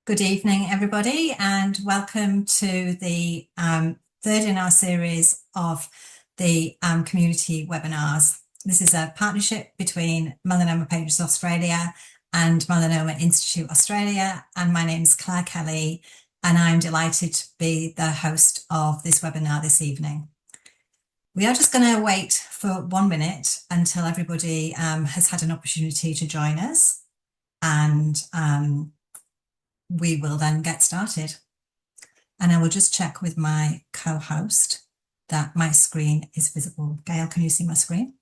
Good evening, everybody, and welcome to the third in our series of the community webinars. This is a partnership between Melanoma Patients Australia and Melanoma Institute Australia, and my name is Claire Kelly, and I'm delighted to be the host of this webinar this evening. We are just going to wait for 1 minute until everybody has had an opportunity to join us, and we will then get started. And I will just check with my co-host that my screen is visible. Gail, can you see my screen?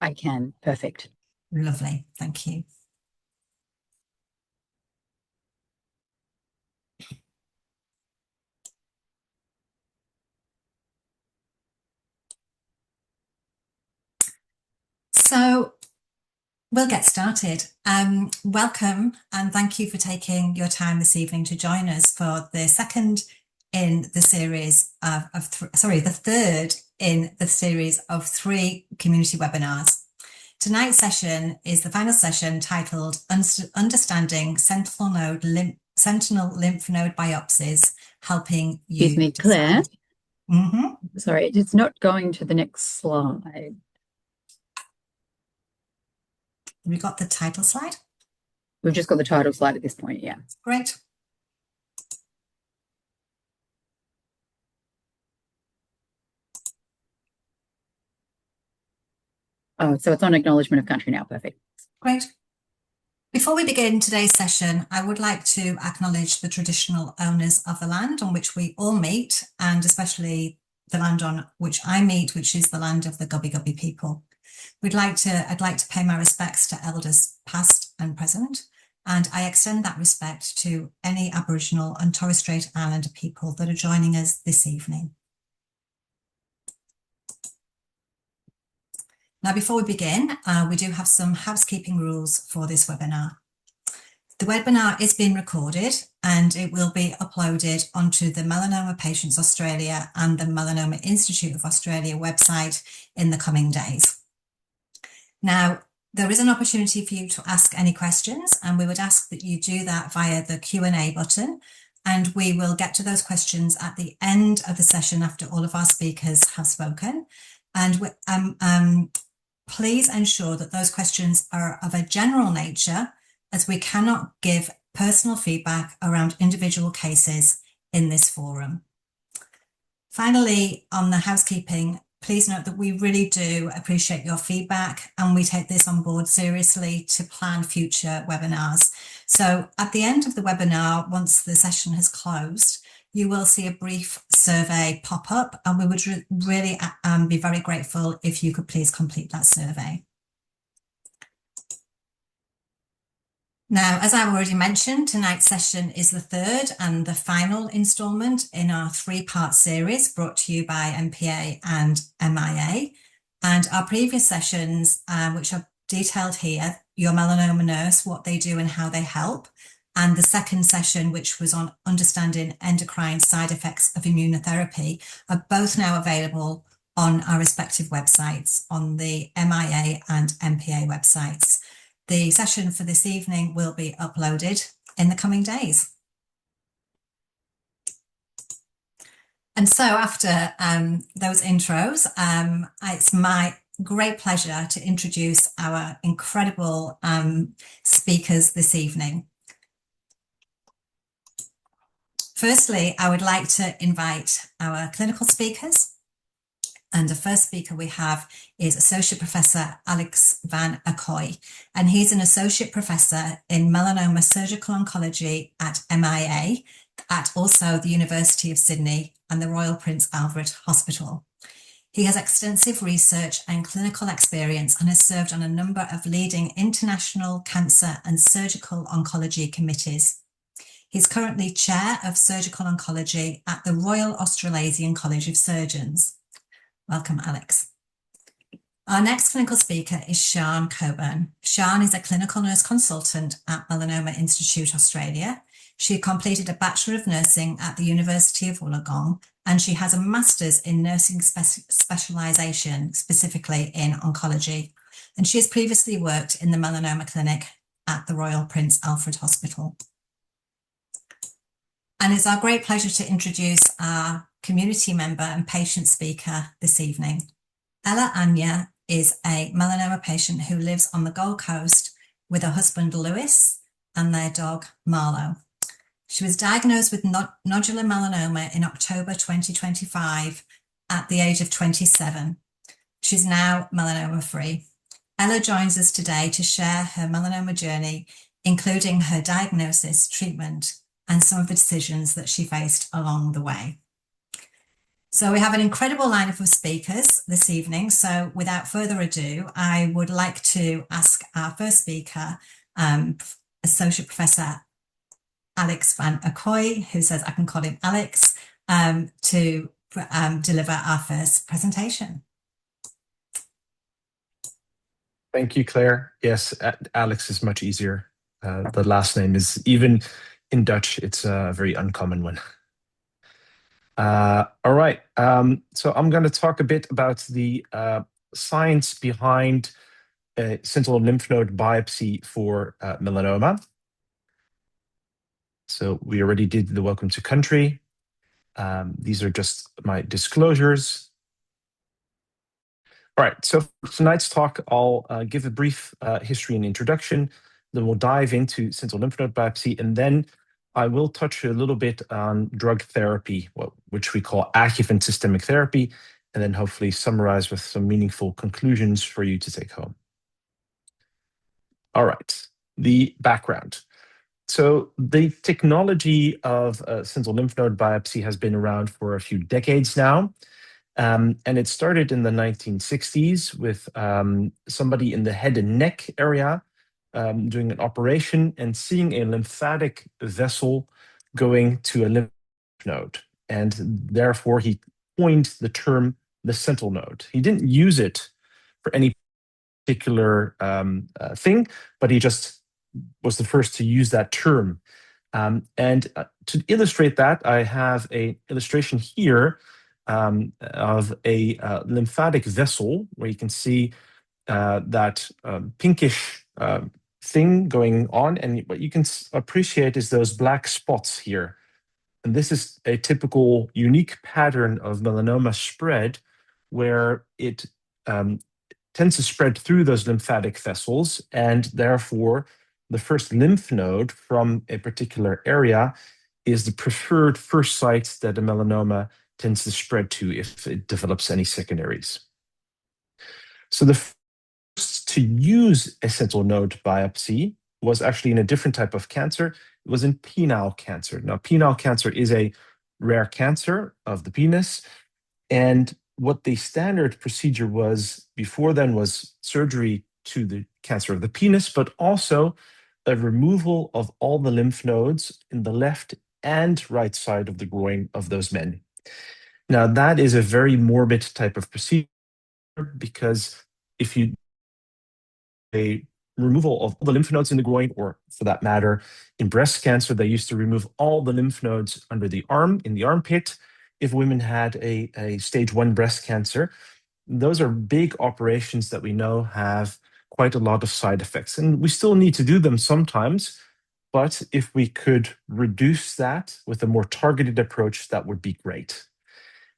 I can. Perfect. Lovely. Thank you. So we'll get started. Welcome and thank you for taking your time this evening to join us for the second in the series the third in the series of 3 community webinars. Tonight's session is the final session titled Understanding Sentinel Lymph Node Biopsies, Helping You. Excuse me, Claire. Mm-hmm. Sorry, it's not going to the next slide. We got the title slide? We've just got the title slide at this point, yeah. Great. Oh, so it's on acknowledgement of country now. Perfect. Great. Before we begin today's session, I would like to acknowledge the traditional owners of the land on which we all meet, and especially the land on which I meet, which is the land of the Gubbi Gubbi people. I'd like to pay my respects to elders past and present, and I extend that respect to any Aboriginal and Torres Strait Islander people that are joining us this evening. Now, before we begin, we do have some housekeeping rules for this webinar. The webinar is being recorded and it will be uploaded onto the Melanoma Patients Australia and the Melanoma Institute of Australia website in the coming days. Now, there is an opportunity for you to ask any questions, and we would ask that you do that via the Q&A button, and we will get to those questions at the end of the session after all of our speakers have spoken. And please ensure that those questions are of a general nature, as we cannot give personal feedback around individual cases in this forum. Finally, on the housekeeping, please note that we really do appreciate your feedback and we take this on board seriously to plan future webinars. So at the end of the webinar, once the session has closed, you will see a brief survey pop up, and we would really be very grateful if you could please complete that survey. Now, as I've already mentioned, tonight's session is the third and the final instalment in our 3-part series brought to you by MPA and MIA. And our previous sessions, which are detailed here, Your Melanoma Nurse, what they do and how they help, and the second session, which was on understanding endocrine side effects of immunotherapy, are both now available on our respective websites, on the MIA and MPA websites. The session for this evening will be uploaded in the coming days. And so after those intros, it's my great pleasure to introduce our incredible speakers this evening. Firstly, I would like to invite our clinical speakers. And the first speaker we have is Associate Professor Alex van Akkooi, and he's an Associate Professor in Melanoma Surgical Oncology at MIA, at also the University of Sydney and the Royal Prince Alfred Hospital. He has extensive research and clinical experience and has served on a number of leading international cancer and surgical oncology committees. He's currently Chair of Surgical Oncology at the Royal Australasian College of Surgeons. Welcome, Alex. Our next clinical speaker is Sian Coburn. Sian is a clinical nurse consultant at Melanoma Institute Australia. She completed a Bachelor of Nursing at the University of Wollongong, and she has a Master's in Nursing specialisation, specifically in oncology. And she has previously worked in the melanoma clinic at the Royal Prince Alfred Hospital. And it's our great pleasure to introduce our community member and patient speaker this evening. Ella Anya is a melanoma patient who lives on the Gold Coast with her husband Lewis and their dog Marlo. She was diagnosed with nodular melanoma in October 2025 at the age of 27. She's now melanoma free. Ella joins us today to share her melanoma journey, including her diagnosis, treatment, and some of the decisions that she faced along the way. So we have an incredible lineup of speakers this evening. So without further ado, I would like to ask our first speaker, Associate Professor Alex van Akkooi, who says I can call him Alex, to deliver our first presentation. Thank you, Claire. Yes, Alex is much easier. The last name is, even in Dutch, it's a very uncommon one. All right, so I'm going to talk a bit about the science behind sentinel lymph node biopsy for melanoma. So we already did the welcome to country. These are just my disclosures. All right, so for tonight's talk, I'll give a brief history and introduction, then we'll dive into sentinel lymph node biopsy, and then I will touch a little bit on drug therapy, which we call adjuvant systemic therapy, and then hopefully summarize with some meaningful conclusions for you to take home. All right, the background. So the technology of sentinel lymph node biopsy has been around for a few decades now. And it started in the 1960s with somebody in the head and neck area doing an operation and seeing a lymphatic vessel going to a lymph node. And therefore, he coined the term the sentinel node. He didn't use it for any particular thing, but he just was the first to use that term. And to illustrate that, I have an illustration here of a lymphatic vessel where you can see that pinkish thing going on. And what you can appreciate is those black spots here. And this is a typical unique pattern of melanoma spread where it tends to spread through those lymphatic vessels, and therefore the first lymph node from a particular area is the preferred first site that a melanoma tends to spread to if it develops any secondaries. So the first to use a sentinel node biopsy was actually in a different type of cancer. It was in penile cancer. Now, penile cancer is a rare cancer of the penis, and what the standard procedure was before then was surgery to the cancer of the penis, but also a removal of all the lymph nodes in the left and right side of the groin of those men. Now, that is a very morbid type of procedure because if you a removal of all the lymph nodes in the groin, or for that matter, in breast cancer, they used to remove all the lymph nodes under the arm, in the armpit, if women had a stage 1 breast cancer. Those are big operations that we know have quite a lot of side effects. And we still need to do them sometimes, but if we could reduce that with a more targeted approach, that would be great.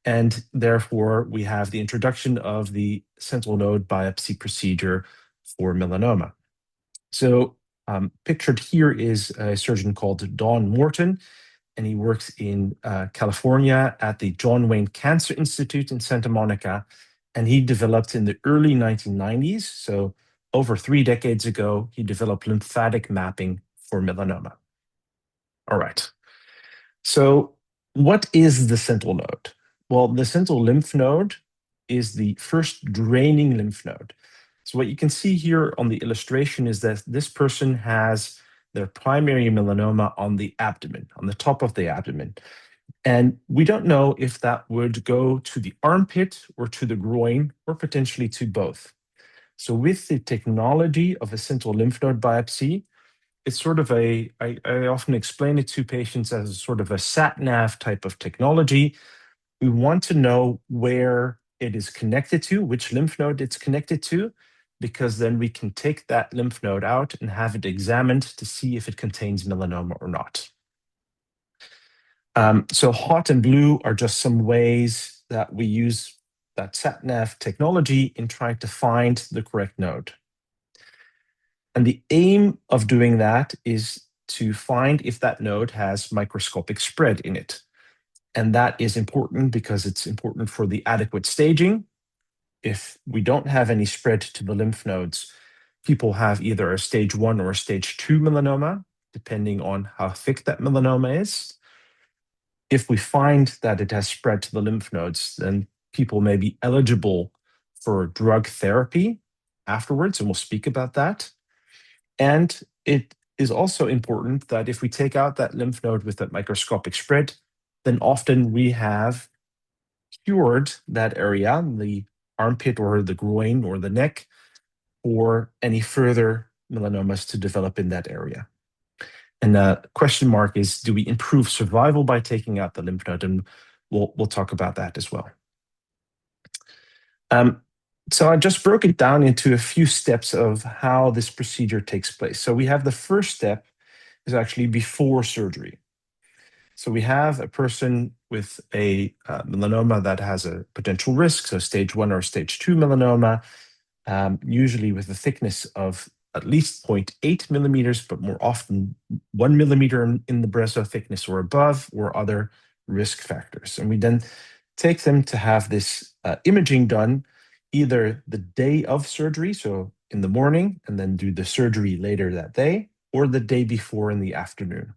And therefore, we have the introduction of the sentinel node biopsy procedure for melanoma. So pictured here is a surgeon called Don Morton, and he works in California at the John Wayne Cancer Institute in Santa Monica. And he developed in the early 1990s, so over 3 decades ago, he developed lymphatic mapping for melanoma. All right. So what is the sentinel node? Well, the sentinel lymph node is the first draining lymph node. So what you can see here on the illustration is that this person has their primary melanoma on the abdomen, on the top of the abdomen. And we don't know if that would go to the armpit or to the groin or potentially to both. So with the technology of a sentinel lymph node biopsy, it's sort of I often explain it to patients as sort of a sat-nav type of technology. We want to know where it is connected to, which lymph node it's connected to, because then we can take that lymph node out and have it examined to see if it contains melanoma or not. So hot and blue are just some ways that we use that sat-nav technology in trying to find the correct node. And the aim of doing that is to find if that node has microscopic spread in it. And that is important because it's important for the adequate staging. If we don't have any spread to the lymph nodes, people have either a stage 1 or a stage 2 melanoma, depending on how thick that melanoma is. If we find that it has spread to the lymph nodes, then people may be eligible for drug therapy afterwards, and we'll speak about that. And it is also important that if we take out that lymph node with that microscopic spread, then often we have cured that area, the armpit or the groin or the neck, or any further melanomas to develop in that area. And the question mark is, do we improve survival by taking out the lymph node? And we'll talk about that as well. So I just broke it down into a few steps of how this procedure takes place. So we have the first step is actually before surgery. So we have a person with a melanoma that has a potential risk, so stage 1 or stage 2 melanoma, usually with a thickness of at least 0.8 millimeters, but more often 1 millimeter in the breast thickness or above, or other risk factors. And we then take them to have this imaging done either the day of surgery, so in the morning, and then do the surgery later that day, or the day before in the afternoon.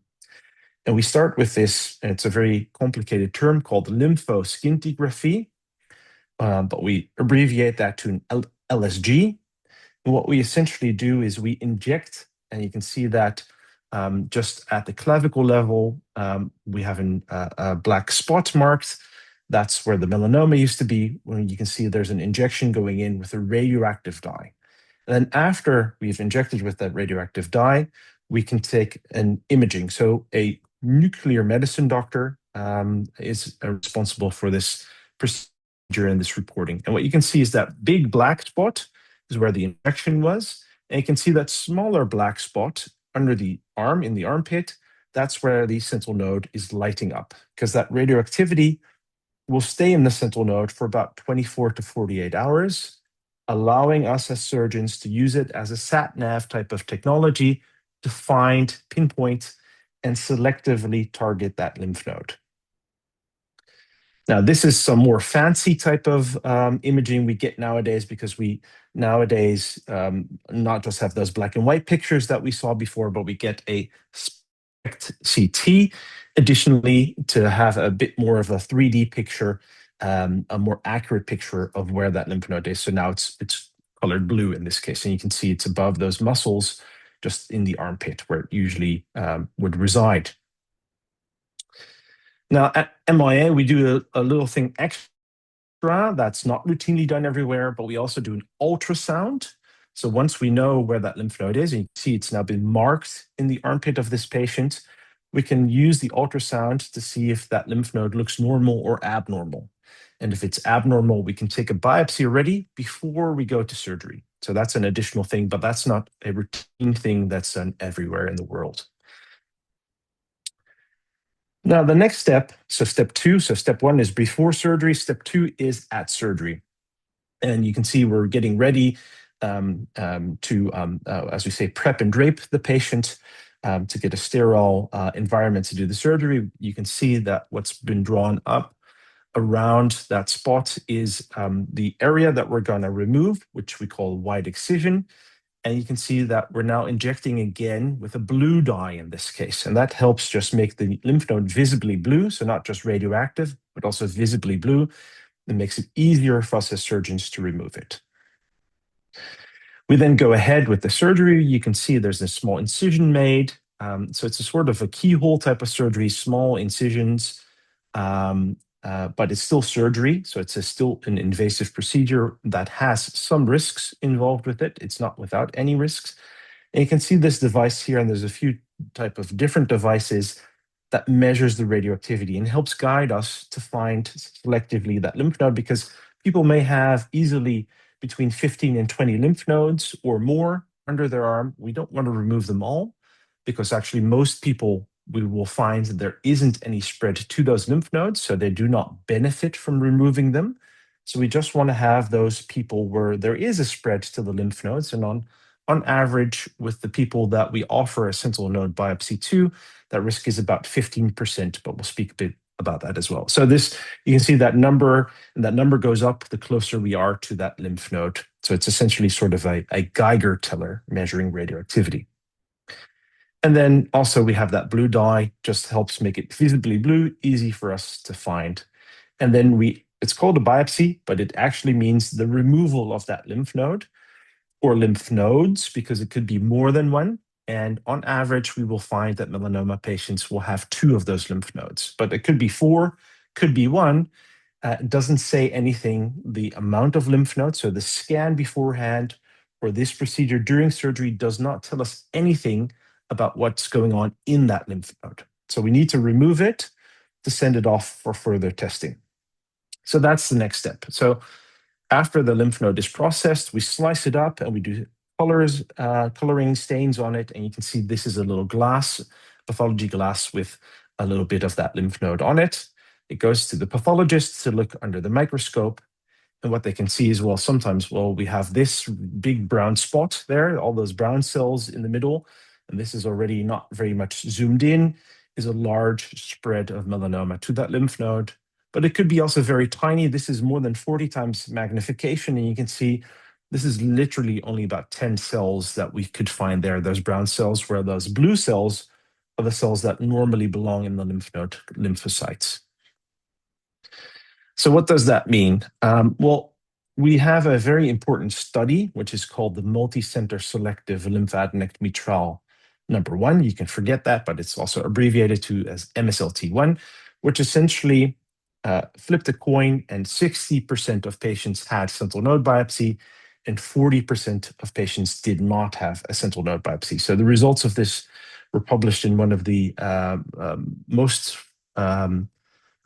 And we start with this, and it's a very complicated term called lymphoscintigraphy, but we abbreviate that to an LSG. And what we essentially do is we inject, and you can see that just at the clavicle level, we have a black spot marked. That's where the melanoma used to be, when you can see there's an injection going in with a radioactive dye. And then after we've injected with that radioactive dye, we can take an imaging. So a nuclear medicine doctor is responsible for this procedure and this reporting. And what you can see is that big black spot is where the injection was. And you can see that smaller black spot under the arm, in the armpit. That's where the sentinel node is lighting up, because that radioactivity will stay in the sentinel node for about 24 to 48 hours, allowing us as surgeons to use it as a sat-nav type of technology to find, pinpoint, and selectively target that lymph node. Now, this is some more fancy type of imaging we get nowadays, because we nowadays not just have those black and white pictures that we saw before, but we get a SPECT CT, additionally, to have a bit more of a 3D picture, a more accurate picture of where that lymph node is. So now it's colored blue in this case, and you can see it's above those muscles, just in the armpit where it usually would reside. Now, at MIA, we do a little thing extra that's not routinely done everywhere, but we also do an ultrasound. So once we know where that lymph node is, and you can see it's now been marked in the armpit of this patient, we can use the ultrasound to see if that lymph node looks normal or abnormal. And if it's abnormal, we can take a biopsy already before we go to surgery. So that's an additional thing, but that's not a routine thing that's done everywhere in the world. Now, the next step, so step 2, so step 1 is before surgery, step 2 is at surgery. And you can see we're getting ready to, as we say, prep and drape the patient to get a sterile environment to do the surgery. You can see that what's been drawn up around that spot is the area that we're going to remove, which we call wide excision. And you can see that we're now injecting again with a blue dye in this case. And that helps just make the lymph node visibly blue, so not just radioactive, but also visibly blue. It makes it easier for us as surgeons to remove it. We then go ahead with the surgery. You can see there's a small incision made. So it's a sort of a keyhole type of surgery, small incisions, but it's still surgery. So it's still an invasive procedure that has some risks involved with it. It's not without any risks. And you can see this device here, and there's a few type of different devices that measures the radioactivity and helps guide us to find selectively that lymph node, because people may have easily between 15 and 20 lymph nodes or more under their arm. We don't want to remove them all, because actually most people we will find that there isn't any spread to those lymph nodes, so they do not benefit from removing them. So we just want to have those people where there is a spread to the lymph nodes, and on average, with the people that we offer a sentinel node biopsy to, that risk is about 15%, but we'll speak a bit about that as well. So this, you can see that number, and that number goes up the closer we are to that lymph node. So it's essentially sort of a Geiger teller measuring radioactivity. And then also we have that blue dye, just helps make it visibly blue, easy for us to find. And then it's called a biopsy, but it actually means the removal of that lymph node or lymph nodes, because it could be more than one. And on average, we will find that melanoma patients will have 2 of those lymph nodes, but it could be 4, could be 1. It doesn't say anything, the amount of lymph nodes. So the scan beforehand or this procedure during surgery does not tell us anything about what's going on in that lymph node. So we need to remove it to send it off for further testing. So that's the next step. So after the lymph node is processed, we slice it up and we do coloring stains on it. And you can see this is a little glass, pathology glass with a little bit of that lymph node on it. It goes to the pathologist to look under the microscope. And what they can see is, well, sometimes, we have this big brown spot there, all those brown cells in the middle. And this is already not very much zoomed in, is a large spread of melanoma to that lymph node. But it could be also very tiny. This is more than 40 times magnification. And you can see this is literally only about 10 cells that we could find there, those brown cells, where those blue cells are the cells that normally belong in the lymph node lymphocytes. So what does that mean? Well, we have a very important study, which is called the Multi-Center Selective Lymphadenectomy Trial #1. You can forget that, but it's also abbreviated to as MSLT1, which essentially flipped a coin, and 60% of patients had sentinel node biopsy, and 40% of patients did not have a sentinel node biopsy. So the results of this were published in one of the most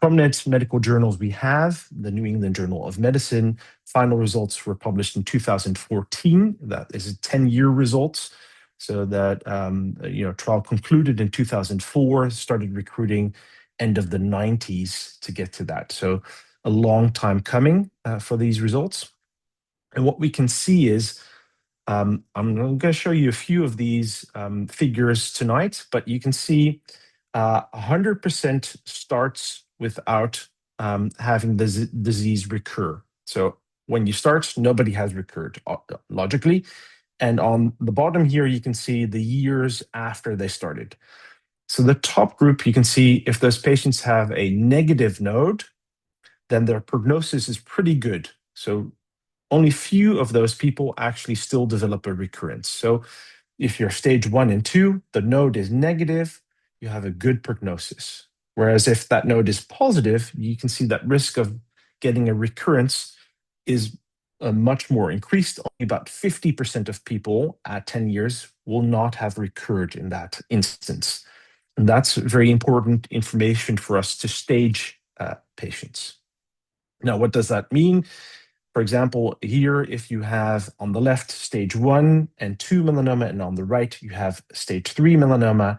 prominent medical journals we have, the New England Journal of Medicine. Final results were published in 2014. That is 10-year results. So that trial concluded in 2004, started recruiting end of the 90s to get to that. So a long time coming for these results. And what we can see is, I'm going to show you a few of these figures tonight, but you can see 100% starts without having the disease recur. So when you start, nobody has recurred, logically. And on the bottom here, you can see the years after they started. So the top group, you can see if those patients have a negative node, then their prognosis is pretty good. So only few of those people actually still develop a recurrence. So if you're stage 1 and 2, the node is negative, you have a good prognosis. Whereas if that node is positive, you can see that risk of getting a recurrence is much more increased. Only about 50% of people at 10 years will not have recurred in that instance. And that's very important information for us to stage patients. Now, what does that mean? For example, here, if you have on the left stage 1 and 2 melanoma, and on the right you have stage 3 melanoma,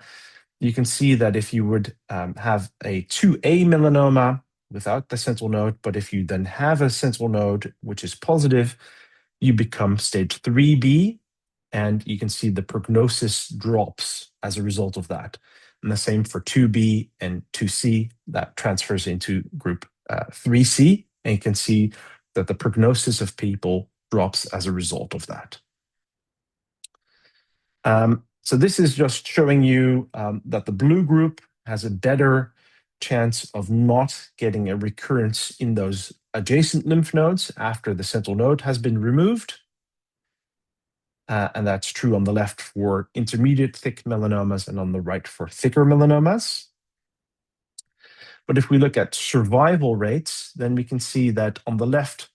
you can see that if you would have a 2A melanoma without the sentinel node, but if you then have a sentinel node which is positive, you become stage 3B, and you can see the prognosis drops as a result of that. And the same for 2B and 2C, that transfers into group 3C, and you can see that the prognosis of people drops as a result of that. So this is just showing you that the blue group has a better chance of not getting a recurrence in those adjacent lymph nodes after the sentinel node has been removed. And that's true on the left for intermediate thick melanomas and on the right for thicker melanomas. But if we look at survival rates, then we can see that on the left,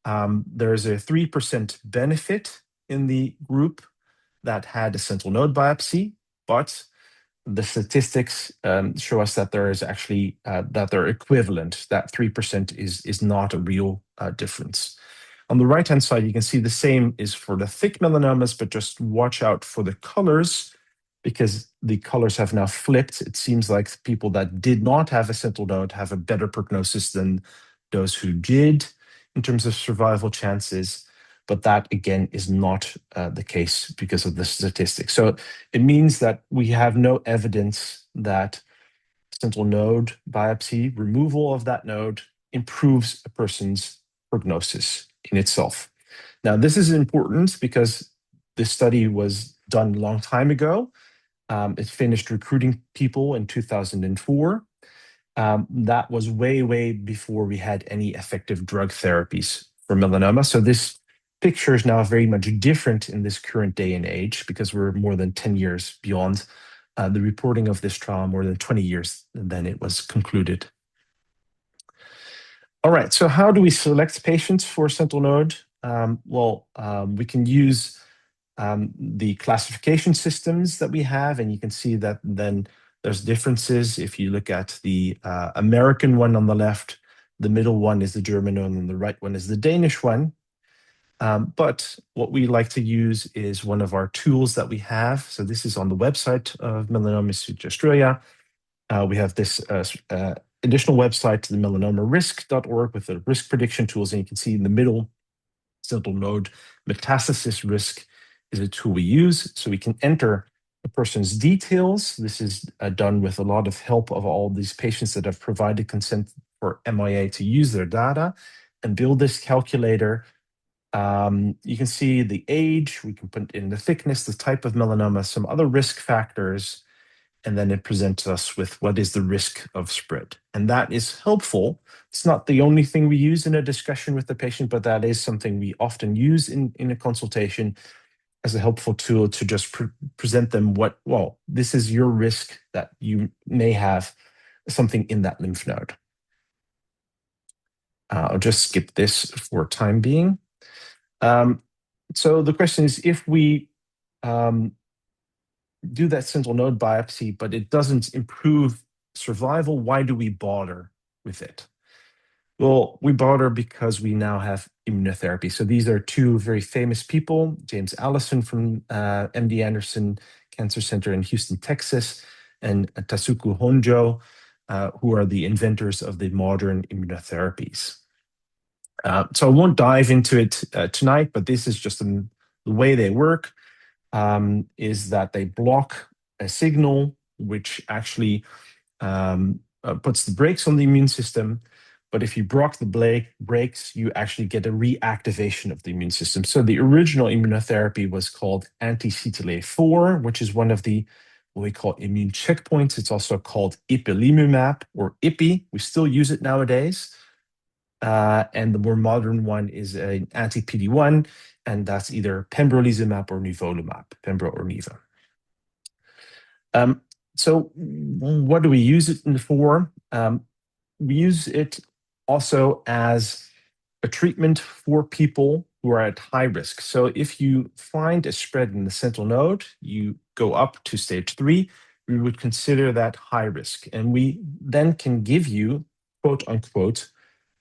there's a 3% benefit in the group that had a sentinel node biopsy, but the statistics show us that there is actually, that they're equivalent. That 3% is not a real difference. On the right-hand side, you can see the same is for the thick melanomas, but just watch out for the colors. because the colors have now flipped. It seems like people that did not have a sentinel node have a better prognosis than those who did in terms of survival chances. But that, again, is not the case because of the statistics. So it means that we have no evidence that sentinel node biopsy, removal of that node, improves a person's prognosis in itself. Now, this is important because this study was done a long time ago. It finished recruiting people in 2004. That was way, way before we had any effective drug therapies for melanoma. So this picture is now very much different in this current day and age because we're more than 10 years beyond the reporting of this trial, more than 20 years then it was concluded. All right, so how do we select patients for sentinel node? We can use the classification systems that we have, and you can see that then there's differences. If you look at the American one on the left, the middle one is the German one, and the right one is the Danish one. But what we like to use is one of our tools that we have. So this is on the website of Melanoma Institute Australia. We have this additional website, the melanomarisk.org, with the risk prediction tools. And you can see in the middle, sentinel node metastasis risk is a tool we use. So we can enter a person's details. This is done with a lot of help of all these patients that have provided consent for MIA to use their data and build this calculator. You can see the age, we can put in the thickness, the type of melanoma, some other risk factors, and then it presents us with what is the risk of spread. And that is helpful. It's not the only thing we use in a discussion with the patient, but that is something we often use in a consultation as a helpful tool to just present them this is your risk that you may have something in that lymph node. I'll just skip this for time being. So the question is, if we do that sentinel node biopsy, but it doesn't improve survival, why do we bother with it? Well, we bother because we now have immunotherapy. So these are two very famous people, James Allison from MD Anderson Cancer Center in Houston, Texas, and Tasuku Honjo, who are the inventors of the modern immunotherapies. So I won't dive into it tonight, but this is just the way they work, is that they block a signal, which actually puts the brakes on the immune system. But if you block the brakes, you actually get a reactivation of the immune system. So the original immunotherapy was called anti-CTLA-4, which is one of the what we call immune checkpoints. It's also called ipilimumab or IPI. We still use it nowadays. And the more modern one is an anti-PD-1, and that's either pembrolizumab or nivolumab, pembro or nivo. So what do we use it for? We use it also as a treatment for people who are at high risk. So if you find a spread in the sentinel node, you go up to stage 3, we would consider that high risk. And we then can give you, quote unquote,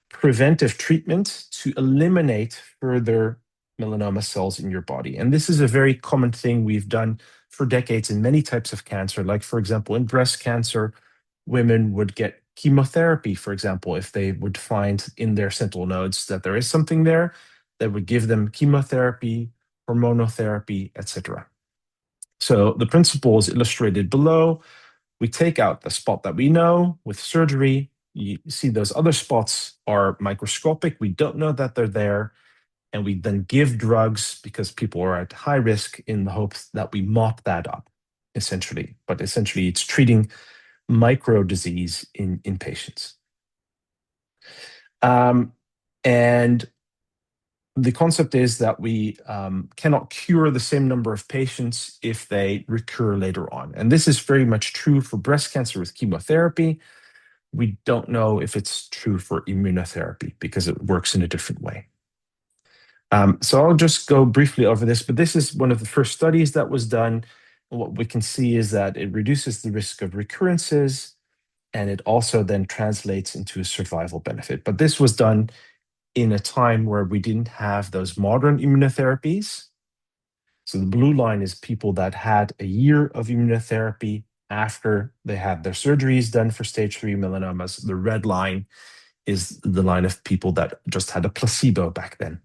preventive treatment to eliminate further melanoma cells in your body. And this is a very common thing we've done for decades in many types of cancer. Like, for example, in breast cancer, women would get chemotherapy, for example, if they would find in their sentinel nodes that there is something there, that would give them chemotherapy, hormonotherapy, etc. So the principle is illustrated below. We take out the spot that we know with surgery. You see those other spots are microscopic. We don't know that they're there. And we then give drugs because people are at high risk in the hopes that we mop that up, essentially. But essentially, it's treating micro disease in patients. And the concept is that we cannot cure the same number of patients if they recur later on. And this is very much true for breast cancer with chemotherapy. We don't know if it's true for immunotherapy because it works in a different way. So I'll just go briefly over this, but this is one of the first studies that was done. And what we can see is that it reduces the risk of recurrences, and it also then translates into a survival benefit. But this was done in a time where we didn't have those modern immunotherapies. So the blue line is people that had a year of immunotherapy after they had their surgeries done for stage 3 melanomas. The red line is the line of people that just had a placebo back then.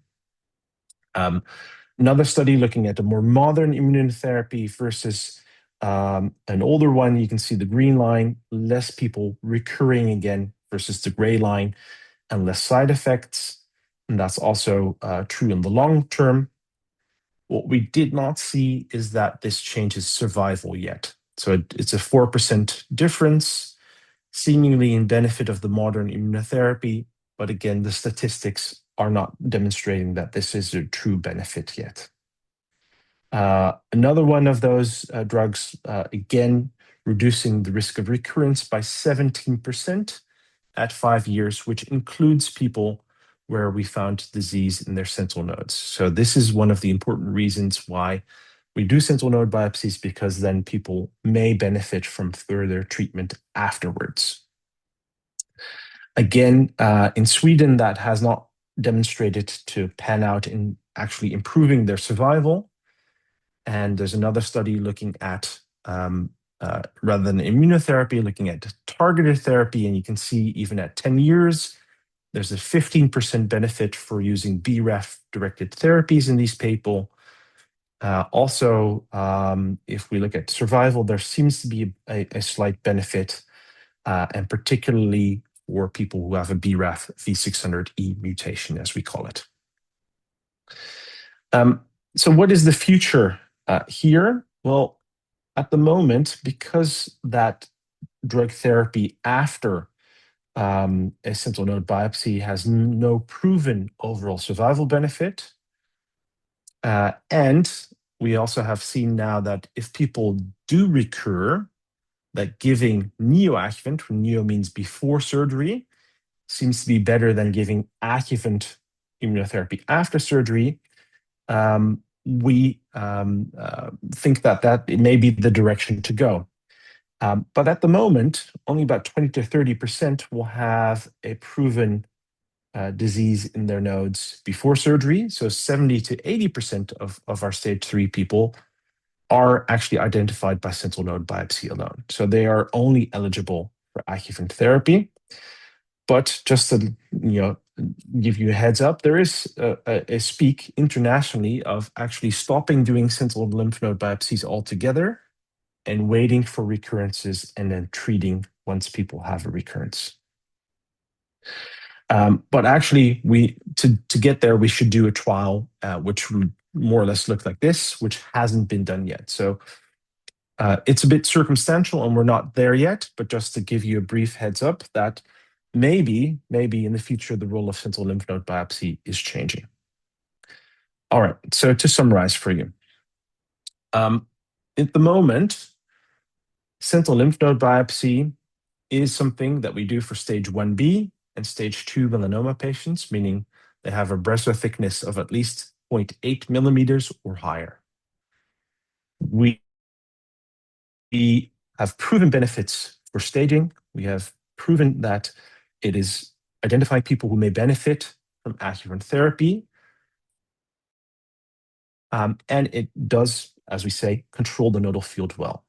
Another study looking at the more modern immunotherapy versus an older one, you can see the green line, less people recurring again versus the gray line, and less side effects. And that's also true in the long term. What we did not see is that this changes survival yet. So it's a 4% difference, seemingly in benefit of the modern immunotherapy. But again, the statistics are not demonstrating that this is a true benefit yet. Another one of those drugs, again, reducing the risk of recurrence by 17% at 5 years, which includes people where we found disease in their sentinel nodes. So this is one of the important reasons why we do sentinel node biopsies, because then people may benefit from further treatment afterwards. Again, in Sweden, that has not demonstrated to pan out in actually improving their survival. And there's another study looking at, rather than immunotherapy, looking at targeted therapy. And you can see even at 10 years, there's a 15% benefit for using BRAF-directed therapies in these people. Also, if we look at survival, there seems to be a slight benefit, and particularly for people who have a BRAF V600E mutation, as we call it. So what is the future here? Well, at the moment, because that drug therapy after a sentinel node biopsy has no proven overall survival benefit, and we also have seen now that if people do recur, that giving neoadjuvant, neo means before surgery, seems to be better than giving adjuvant immunotherapy after surgery. We think that it may be the direction to go. But at the moment, only about 20 to 30% will have a proven disease in their nodes before surgery. So 70 to 80% of our stage 3 people are actually identified by sentinel node biopsy alone. So they are only eligible for adjuvant therapy. But just to give you a heads up, there is a speak internationally of actually stopping doing sentinel lymph node biopsies altogether and waiting for recurrences and then treating once people have a recurrence. But actually, to get there, we should do a trial which would more or less look like this, which hasn't been done yet. So it's a bit circumstantial and we're not there yet, but just to give you a brief heads up that maybe in the future, the role of sentinel lymph node biopsy is changing. All right, so to summarize for you. At the moment, sentinel lymph node biopsy is something that we do for stage 1B and stage 2 melanoma patients, meaning they have a breast thickness of at least 0.8 millimeters or higher. We have proven benefits for staging. We have proven that it is identifying people who may benefit from adjuvant therapy. And it does, as we say, control the nodal field well.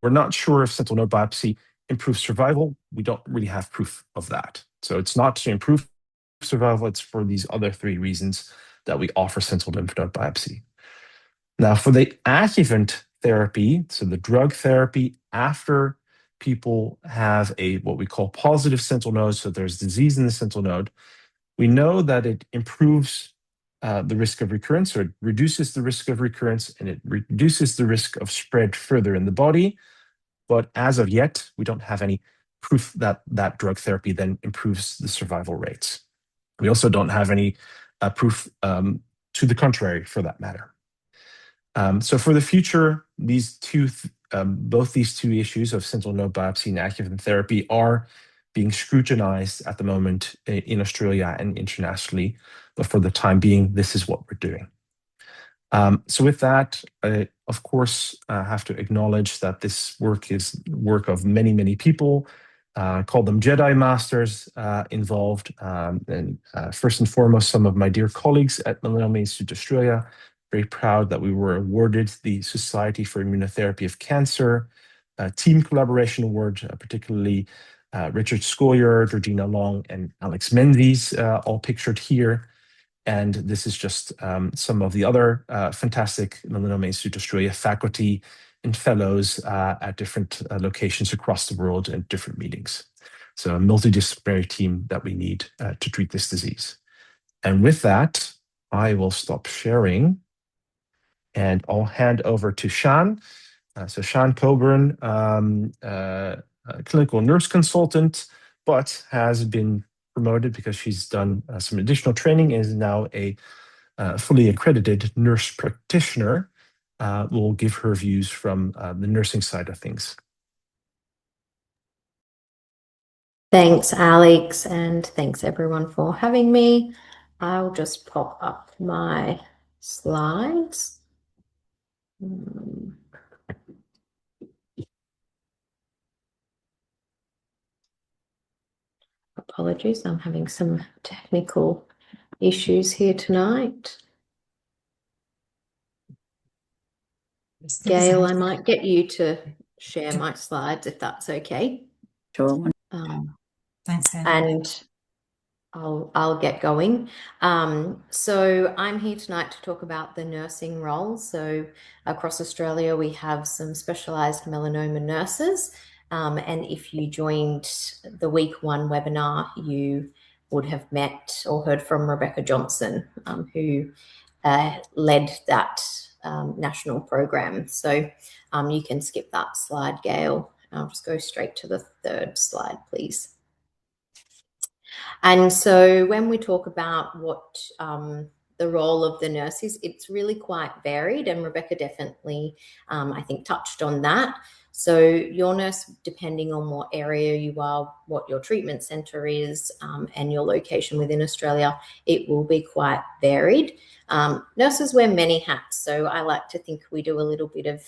We're not sure if sentinel node biopsy improves survival. We don't really have proof of that. So it's not to improve survival, it's for these other 3 reasons that we offer sentinel lymph node biopsy. Now, for the adjuvant therapy, so the drug therapy after people have what we call positive sentinel nodes, so there's disease in the sentinel node, we know that it improves the risk of recurrence, or it reduces the risk of recurrence, and it reduces the risk of spread further in the body. But as of yet, we don't have any proof that that drug therapy then improves the survival rates. We also don't have any proof to the contrary, for that matter. So for the future, both these two issues of sentinel node biopsy and adjuvant therapy are being scrutinized at the moment in Australia and internationally. But for the time being, this is what we're doing. So with that, I, of course, have to acknowledge that this work is work of many, many people. Call them Jedi Masters involved. And first and foremost, some of my dear colleagues at Melanoma Institute Australia, very proud that we were awarded the Society for Immunotherapy of Cancer Team Collaboration Award, particularly Richard Scoyer, Georgina Long, and Alex Menzies, all pictured here. And this is just some of the other fantastic Melanoma Institute Australia faculty and fellows at different locations across the world and different meetings. So a multidisciplinary team that we need to treat this disease. And with that, I will stop sharing and I'll hand over to Shan. So Shan Coburn, a clinical nurse consultant, but has been promoted because she's done some additional training and is now a fully accredited nurse practitioner. Will give her views from the nursing side of things. Thanks, Alex, and thanks everyone for having me. I'll just pop up my slides. Apologies, I'm having some technical issues here tonight. Gail, I might get you to share my slides if that's okay. Sure. Thanks, Gail. And I'll get going. So I'm here tonight to talk about the nursing role. So across Australia, we have some specialised melanoma nurses. And if you joined the week 1 webinar, you would have met or heard from Rebecca Johnson, who led that national program. So you can skip that slide, Gail. I'll just go straight to the 3rd slide, please. And so when we talk about what the role of the nurse is, it's really quite varied, and Rebecca definitely, I think, touched on that. So your nurse, depending on what area you are, what your treatment centre is, and your location within Australia, it will be quite varied. Nurses wear many hats, so I like to think we do a little bit of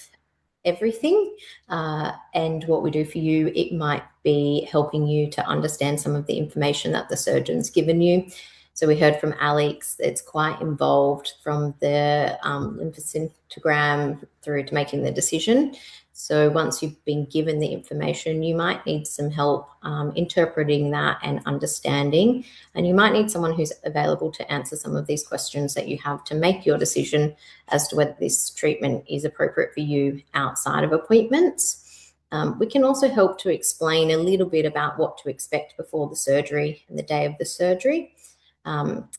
everything, and what we do for you, it might be helping you to understand some of the information that the surgeon's given you. So we heard from Alex, it's quite involved from the lymphocytogram through to making the decision. So once you've been given the information, you might need some help interpreting that and understanding, and you might need someone who's available to answer some of these questions that you have to make your decision as to whether this treatment is appropriate for you outside of appointments. We can also help to explain a little bit about what to expect before the surgery and the day of the surgery,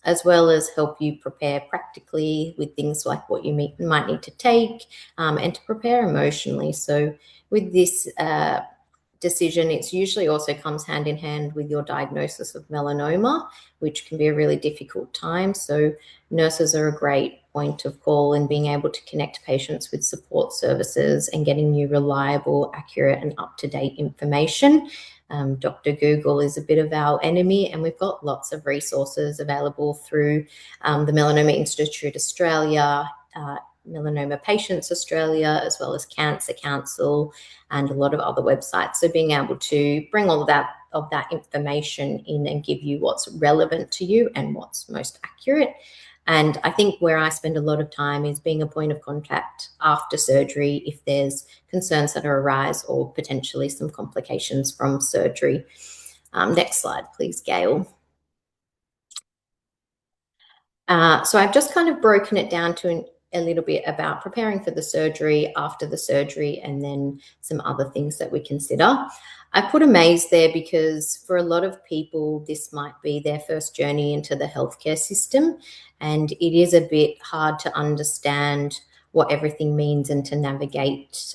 as well as help you prepare practically with things like what you might need to take, and to prepare emotionally. So with this decision, it usually also comes hand in hand with your diagnosis of melanoma, which can be a really difficult time. So nurses are a great point of call in being able to connect patients with support services and getting you reliable, accurate, and up-to-date information. Dr. Google is a bit of our enemy, and we've got lots of resources available through the Melanoma Institute Australia, Melanoma Patients Australia, as well as Cancer Council, and a lot of other websites. So being able to bring all of that information in and give you what's relevant to you and what's most accurate. And I think where I spend a lot of time is being a point of contact after surgery if there's concerns that arise or potentially some complications from surgery. Next slide, please, Gail. So I've just kind of broken it down to a little bit about preparing for the surgery, after the surgery, and then some other things that we consider. I put a maze there because for a lot of people, this might be their first journey into the healthcare system, and it is a bit hard to understand what everything means and to navigate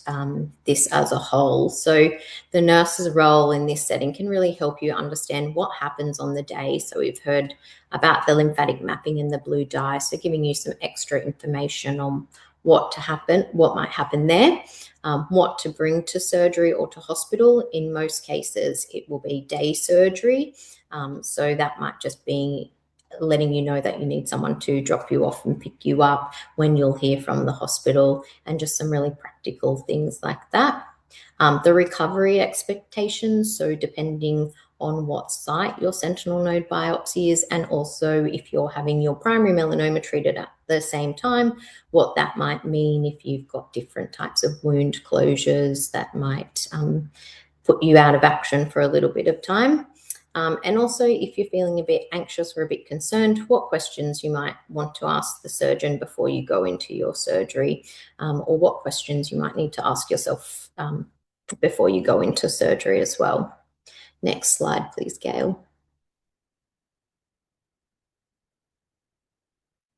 this as a whole. So the nurse's role in this setting can really help you understand what happens on the day. So we've heard about the lymphatic mapping and the blue dye, so giving you some extra information on what might happen there, what to bring to surgery or to hospital. In most cases, it will be day surgery. So that might just be letting you know that you need someone to drop you off and pick you up when you'll hear from the hospital, and just some really practical things like that. The recovery expectations, so depending on what site your sentinel node biopsy is, and also if you're having your primary melanoma treated at the same time, what that might mean if you've got different types of wound closures that might put you out of action for a little bit of time. And also, if you're feeling a bit anxious or a bit concerned, what questions you might want to ask the surgeon before you go into your surgery, or what questions you might need to ask yourself before you go into surgery as well. Next slide, please, Gail.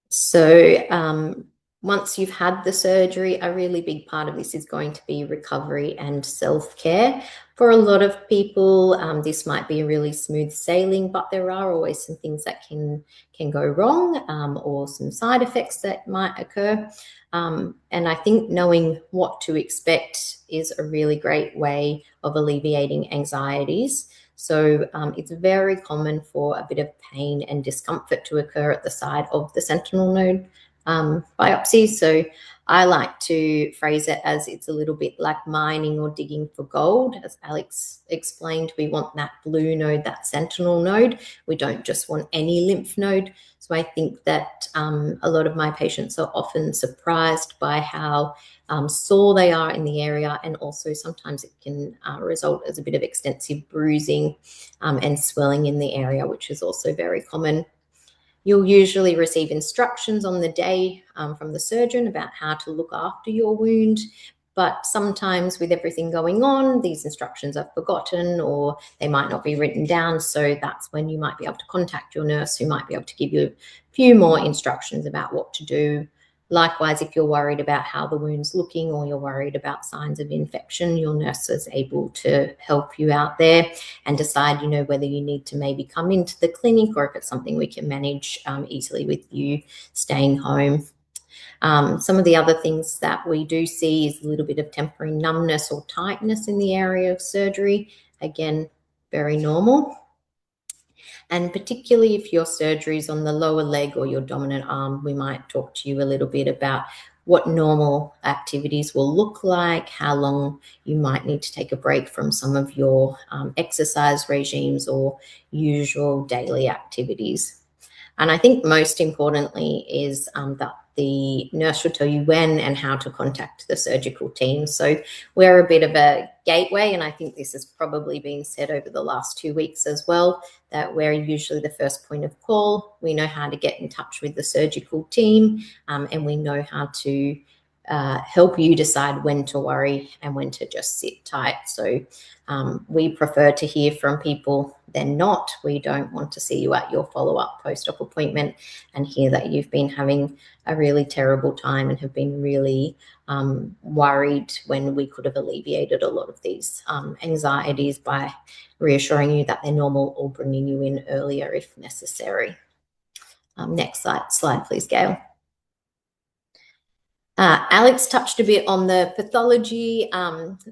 So once you've had the surgery, a really big part of this is going to be recovery and self-care. For a lot of people, this might be a really smooth sailing, but there are always some things that can go wrong, or some side effects that might occur. And I think knowing what to expect is a really great way of alleviating anxieties. So it's very common for a bit of pain and discomfort to occur at the site of the sentinel node biopsy. So I like to phrase it as it's a little bit like mining or digging for gold. As Alex explained, we want that blue node, that sentinel node. We don't just want any lymph node. So I think that a lot of my patients are often surprised by how sore they are in the area, and also sometimes it can result as a bit of extensive bruising and swelling in the area, which is also very common. You'll usually receive instructions on the day from the surgeon about how to look after your wound, but sometimes with everything going on, these instructions are forgotten or they might not be written down. So that's when you might be able to contact your nurse, who might be able to give you a few more instructions about what to do. Likewise, if you're worried about how the wound's looking or you're worried about signs of infection, your nurse is able to help you out there and decide, whether you need to maybe come into the clinic or if it's something we can manage easily with you staying home. Some of the other things that we do see is a little bit of temporary numbness or tightness in the area of surgery. Again, very normal. And particularly if your surgery is on the lower leg or your dominant arm, we might talk to you a little bit about what normal activities will look like, how long you might need to take a break from some of your exercise regimes or usual daily activities. And I think most importantly is that the nurse will tell you when and how to contact the surgical team. So we're a bit of a gateway, and I think this has probably been said over the last 2 weeks as well, that we're usually the first point of call. We know how to get in touch with the surgical team, and we know how to help you decide when to worry and when to just sit tight. So we prefer to hear from people than not. We don't want to see you at your follow-up post-op appointment and hear that you've been having a really terrible time and have been really worried, when we could have alleviated a lot of these anxieties by reassuring you that they're normal or bringing you in earlier if necessary. Next slide, please, Gail. Alex touched a bit on the pathology.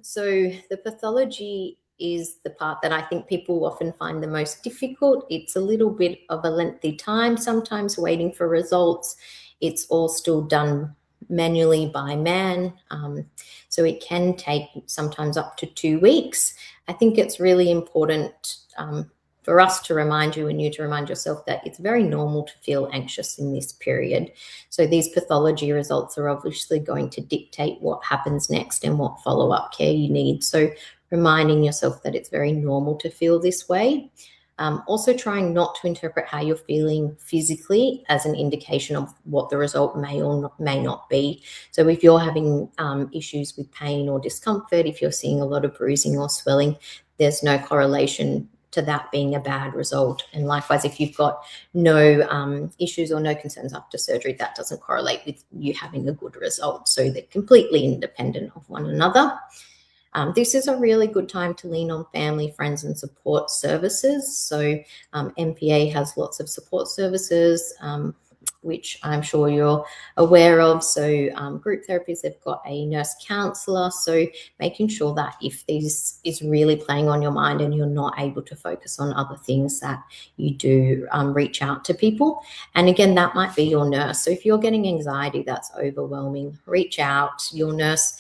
So the pathology is the part that I think people often find the most difficult. It's a little bit of a lengthy time sometimes waiting for results. It's all still done manually by man. So it can take sometimes up to 2 weeks. I think it's really important for us to remind you and you to remind yourself that it's very normal to feel anxious in this period. So these pathology results are obviously going to dictate what happens next and what follow-up care you need. So reminding yourself that it's very normal to feel this way. Also trying not to interpret how you're feeling physically as an indication of what the result may or may not be. So if you're having issues with pain or discomfort, if you're seeing a lot of bruising or swelling, there's no correlation to that being a bad result. And likewise, if you've got no issues or no concerns after surgery, that doesn't correlate with you having a good result. So they're completely independent of one another. This is a really good time to lean on family, friends, and support services. So MPA has lots of support services. which I'm sure you're aware of. So group therapies, they've got a nurse counsellor. So making sure that if this is really playing on your mind and you're not able to focus on other things, that you do reach out to people. And again, that might be your nurse. So if you're getting anxiety that's overwhelming, reach out. Your nurse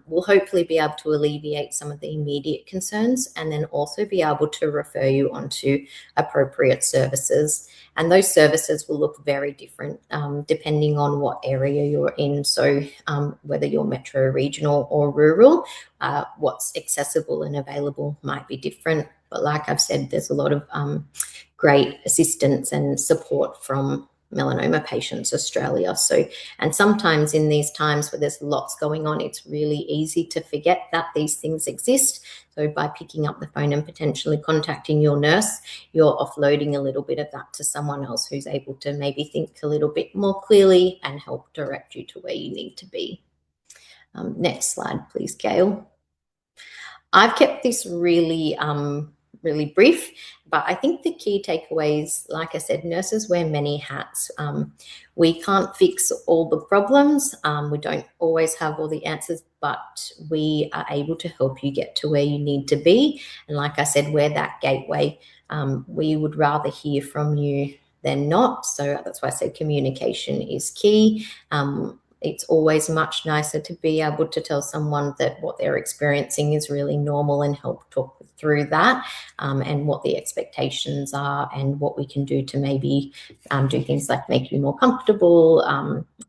will hopefully be able to alleviate some of the immediate concerns and then also be able to refer you onto appropriate services. And those services will look very different depending on what area you're in. So whether you're metro, regional or rural, what's accessible and available might be different. But like I've said, there's a lot of great assistance and support from Melanoma Patients Australia. So, and sometimes in these times where there's lots going on, it's really easy to forget that these things exist. So by picking up the phone and potentially contacting your nurse, you're offloading a little bit of that to someone else who's able to maybe think a little bit more clearly and help direct you to where you need to be. Next slide, please, Gail. I've kept this really brief, but I think the key takeaways, like I said, nurses wear many hats. We can't fix all the problems. We don't always have all the answers, but we are able to help you get to where you need to be. And like I said, we're that gateway. We would rather hear from you than not. So that's why I said communication is key. It's always much nicer to be able to tell someone that what they're experiencing is really normal and help talk through that and what the expectations are and what we can do to maybe do things like make you more comfortable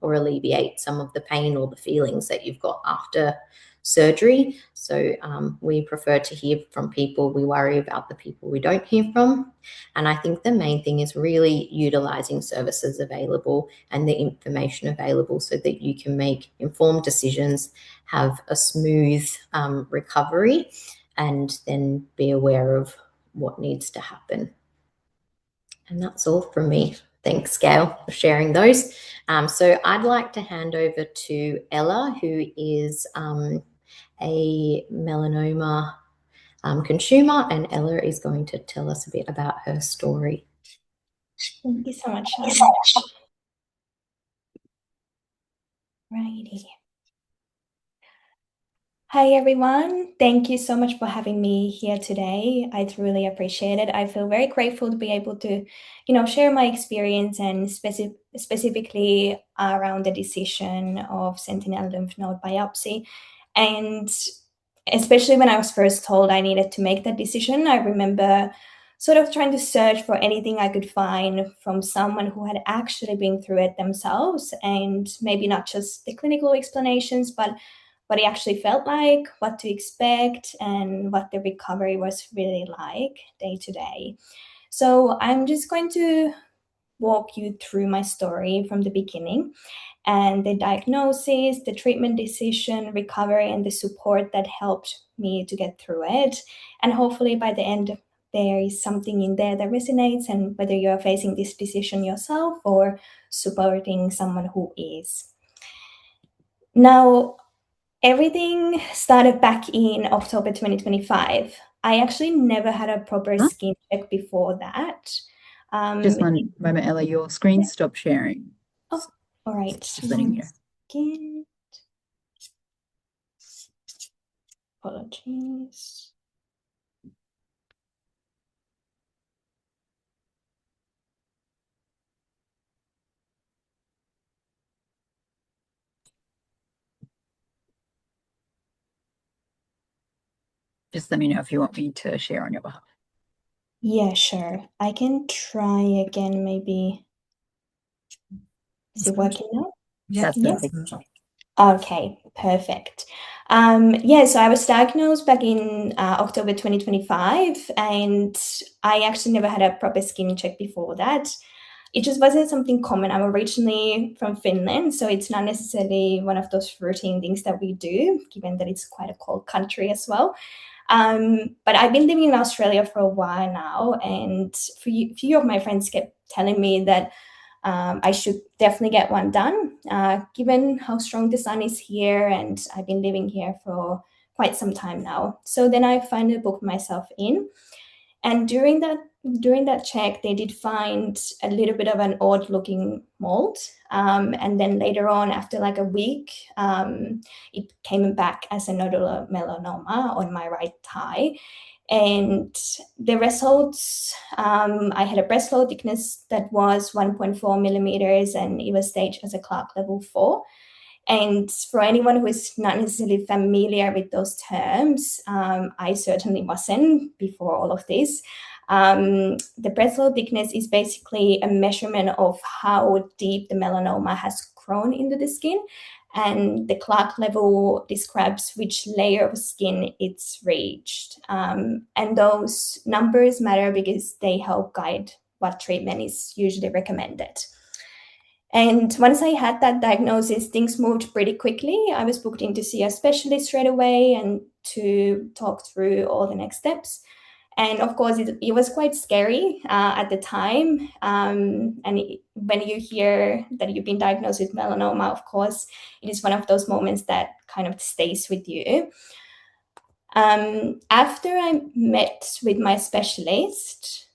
or alleviate some of the pain or the feelings that you've got after surgery. So we prefer to hear from people. We worry about the people we don't hear from. And I think the main thing is really utilizing services available and the information available so that you can make informed decisions, have a smooth recovery, and then be aware of what needs to happen. And that's all from me. Thanks, Gail, for sharing those. So I'd like to hand over to Ella, who is a melanoma consumer, and Ella is going to tell us a bit about her story. Thank you so much. Righty. Hi, everyone. Thank you so much for having me here today. I really appreciate it. I feel very grateful to be able to, share my experience and specifically around the decision of sentinel lymph node biopsy. And especially when I was first told I needed to make that decision, I remember sort of trying to search for anything I could find from someone who had actually been through it themselves, and maybe not just the clinical explanations, but what it actually felt like, what to expect, and what the recovery was really like day to day. So I'm just going to walk you through my story from the beginning and the diagnosis, the treatment decision, recovery, and the support that helped me to get through it. And hopefully by the end, there is something in there that resonates, and whether you're facing this decision yourself or supporting someone who is. Now, everything started back in October 2025. I actually never had a proper skin check before that. Just one moment, Ella, your screen stopped sharing. Oh, all right. Just letting you know. Apologies. Just let me know if you want me to share on your behalf. Yeah, sure. I can try again, maybe. Is it working now? Yeah, That's perfect. Okay, perfect. So I was diagnosed back in October 2025, and I actually never had a proper skin check before that. It just wasn't something common. I'm originally from Finland, so it's not necessarily one of those routine things that we do, given that it's quite a cold country as well. But I've been living in Australia for a while now, and a few of my friends kept telling me that I should definitely get one done, given how strong the sun is here, and I've been living here for quite some time now. So then I finally booked myself in. And during that check, they did find a little bit of an odd-looking mold. And then later on, after like a week, it came back as a nodular melanoma on my right thigh. And the results, I had a breast flow thickness that was 1.4 millimeters, and it was staged as a Clark level 4. And for anyone who is not necessarily familiar with those terms, I certainly wasn't before all of this. The breast flow thickness is basically a measurement of how deep the melanoma has grown into the skin, and the Clark level describes which layer of skin it's reached. And those numbers matter because they help guide what treatment is usually recommended. And once I had that diagnosis, things moved pretty quickly. I was booked in to see a specialist straight away and to talk through all the next steps. And of course, it was quite scary at the time. When you hear that you've been diagnosed with melanoma, of course, it is one of those moments that kind of stays with you. After I met with my specialist,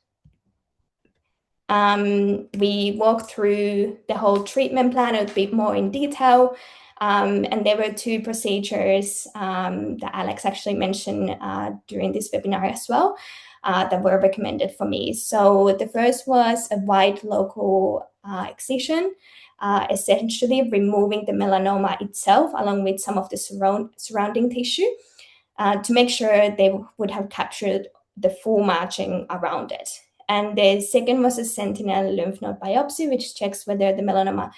we walked through the whole treatment plan a bit more in detail. And there were 2 procedures that Alex actually mentioned during this webinar as well that were recommended for me. So the first was a wide local excision, essentially removing the melanoma itself along with some of the surrounding tissue to make sure they would have captured the full margin around it. And the second was a Sentinel lymph node biopsy, which checks whether the melanoma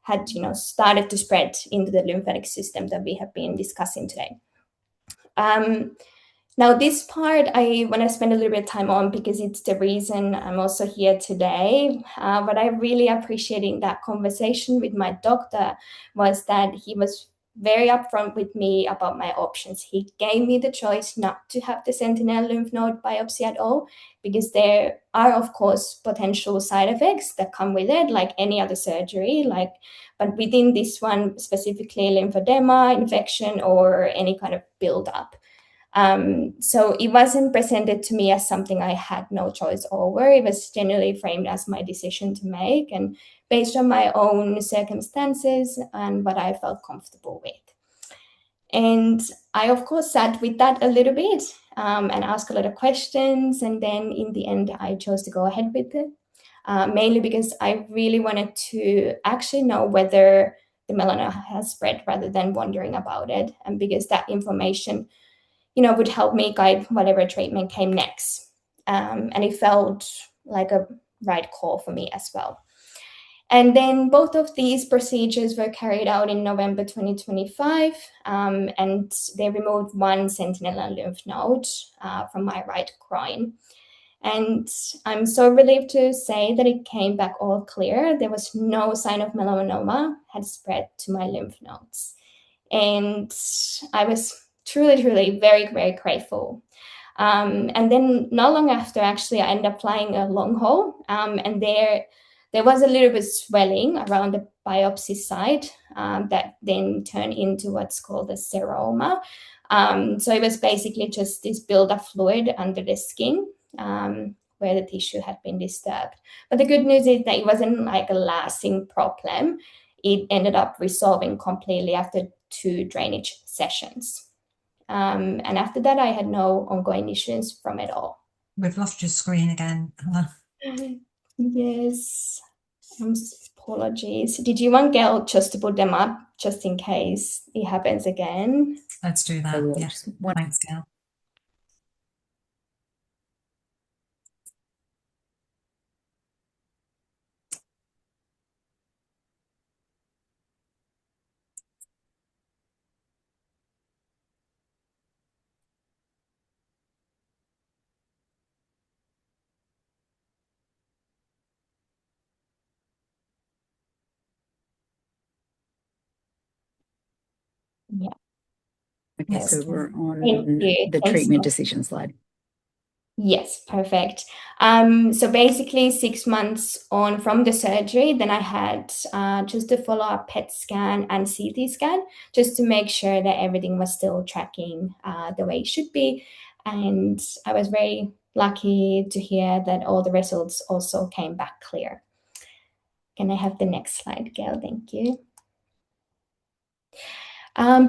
had, started to spread into the lymphatic system that we have been discussing today. Now, this part I want to spend a little bit of time on because it's the reason I'm also here today. What I really appreciated in that conversation with my doctor was that he was very upfront with me about my options. He gave me the choice not to have the Sentinel lymph node biopsy at all, because there are, of course, potential side effects that come with it, like any other surgery, but within this one, specifically lymphedema, infection, or any kind of buildup. So it wasn't presented to me as something I had no choice over. It was generally framed as my decision to make and based on my own circumstances and what I felt comfortable with. And I, of course, sat with that a little bit and asked a lot of questions. And then in the end, I chose to go ahead with it, mainly because I really wanted to actually know whether the melanoma has spread rather than wondering about it. And because that information would help me guide whatever treatment came next. And it felt like a right call for me as well. And then both of these procedures were carried out in November 2025, and they removed 1 sentinel lymph node from my right groin. And I'm so relieved to say that it came back all clear. There was no sign of melanoma had spread to my lymph nodes. And I was truly, truly very, very grateful. And then not long after, actually, I ended up applying a long haul, and there was a little bit swelling around the biopsy site that then turned into what's called a seroma. So it was basically just this buildup fluid under the skin where the tissue had been disturbed. But the good news is that it wasn't like a lasting problem. It ended up resolving completely after 2 drainage sessions. And after that, I had no ongoing issues from it all. We've lost your screen again. Yes, apologies. Did you want Gail just to put them up just in case it happens again? Let's do that. will. Yeah. Just one- Thanks, Gail. Yeah. Okay, Yes. so we're on Thank you. the Thanks treatment so- decision slide. Yes, perfect. So basically 6 months on from the surgery, then I had just a follow-up PET scan and CT scan just to make sure that everything was still tracking the way it should be. And I was very lucky to hear that all the results also came back clear. Can I have the next slide, Gail? Thank you.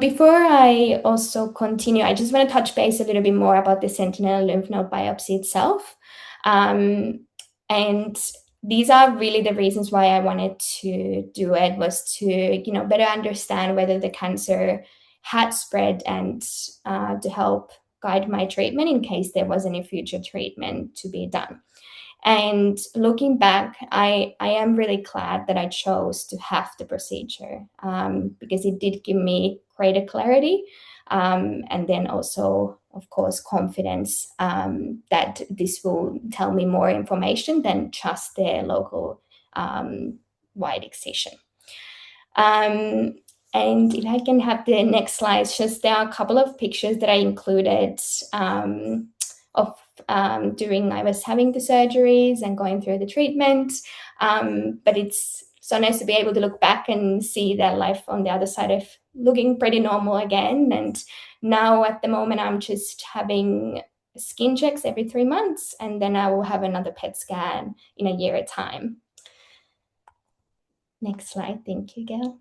Before I also continue, I just want to touch base a little bit more about the Sentinel lymph node biopsy itself. And these are really the reasons why I wanted to do it, was to, better understand whether the cancer had spread and to help guide my treatment in case there was any future treatment to be done. And looking back, I am really glad that I chose to have the procedure because it did give me greater clarity and then also, of course, confidence that this will tell me more information than just the local wide excision. And if I can have the next slide, just there are a couple of pictures that I included of during I was having the surgeries and going through the treatment. But it's so nice to be able to look back and see their life on the other side of looking pretty normal again. And now at the moment, I'm just having skin checks every 3 months, and then I will have another PET scan in a year at time. Next slide. Thank you, Gail.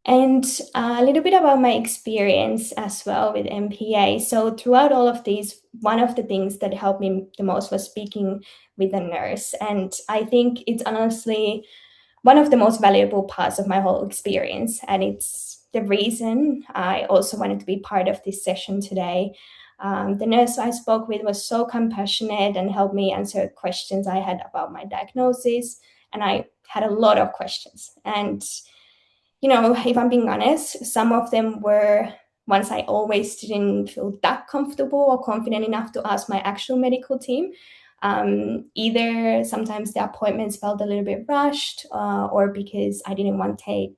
And a little bit about my experience as well with MPA. So throughout all of these, one of the things that helped me the most was speaking with a nurse. And I think it's honestly one of the most valuable parts of my whole experience. And it's the reason I also wanted to be part of this session today. The nurse I spoke with was so compassionate and helped me answer questions I had about my diagnosis. And I had a lot of questions. And if I'm being honest, some of them were ones I always didn't feel that comfortable or confident enough to ask my actual medical team. Either sometimes the appointments felt a little bit rushed or because I didn't want to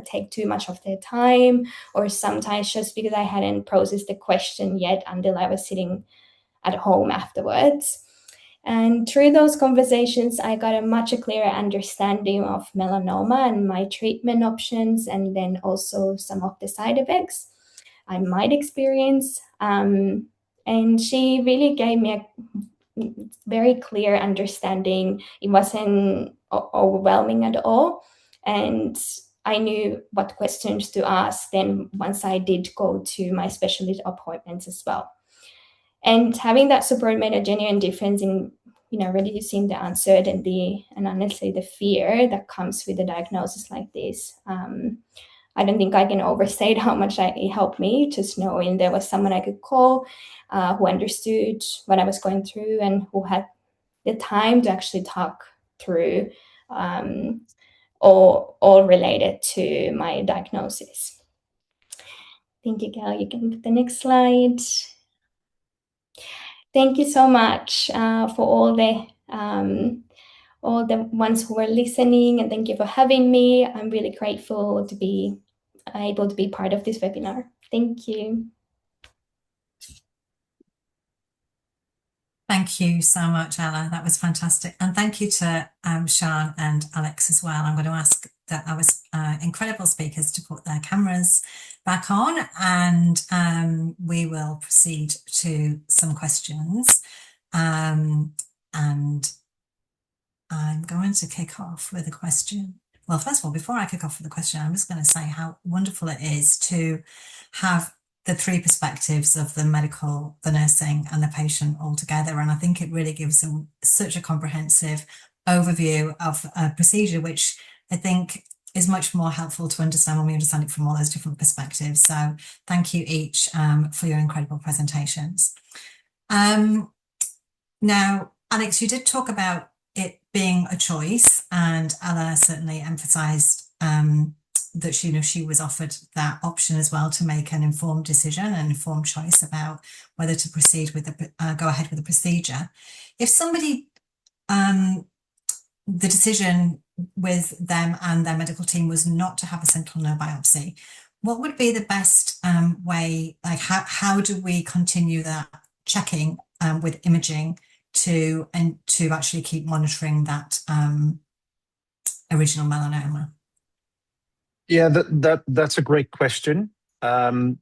take too much of their time, or sometimes just because I hadn't processed the question yet until I was sitting at home afterwards. And through those conversations, I got a much clearer understanding of melanoma and my treatment options, and then also some of the side effects I might experience. And she really gave me a very clear understanding. It wasn't overwhelming at all. And I knew what questions to ask then once I did go to my specialist appointments as well. And having that support made a genuine difference in, reducing the uncertainty and honestly the fear that comes with a diagnosis like this. I don't think I can overstate how much it helped me, just knowing there was someone I could call who understood what I was going through and who had the time to actually talk through all related to my diagnosis. Thank you, Gail. You can put the next slide. Thank you so much for all the ones who were listening, and thank you for having me. I'm really grateful to be able to be part of this webinar. Thank you. Thank you so much, Ella. That was fantastic. And thank you to Sian and Alex as well. I'm going to ask our incredible speakers to put their cameras back on, and we will proceed to some questions. And I'm going to kick off with a question. Well, first of all, before I kick off with the question, I'm just going to say how wonderful it is to have the three perspectives of the medical, the nursing and the patient all together. And I think it really gives such a comprehensive overview of a procedure, which I think is much more helpful to understand when we understand it from all those different perspectives. So thank you each for your incredible presentations. Now, Alex, you did talk about it being a choice, and Ella certainly emphasised that she was offered that option as well to make an informed decision, an informed choice about whether to proceed with go ahead with the procedure. If somebody, the decision with them and their medical team was not to have a sentinel node biopsy, what would be the best way? Like, how do we continue that checking with imaging to actually keep monitoring that original melanoma? Yeah, that's a great question. So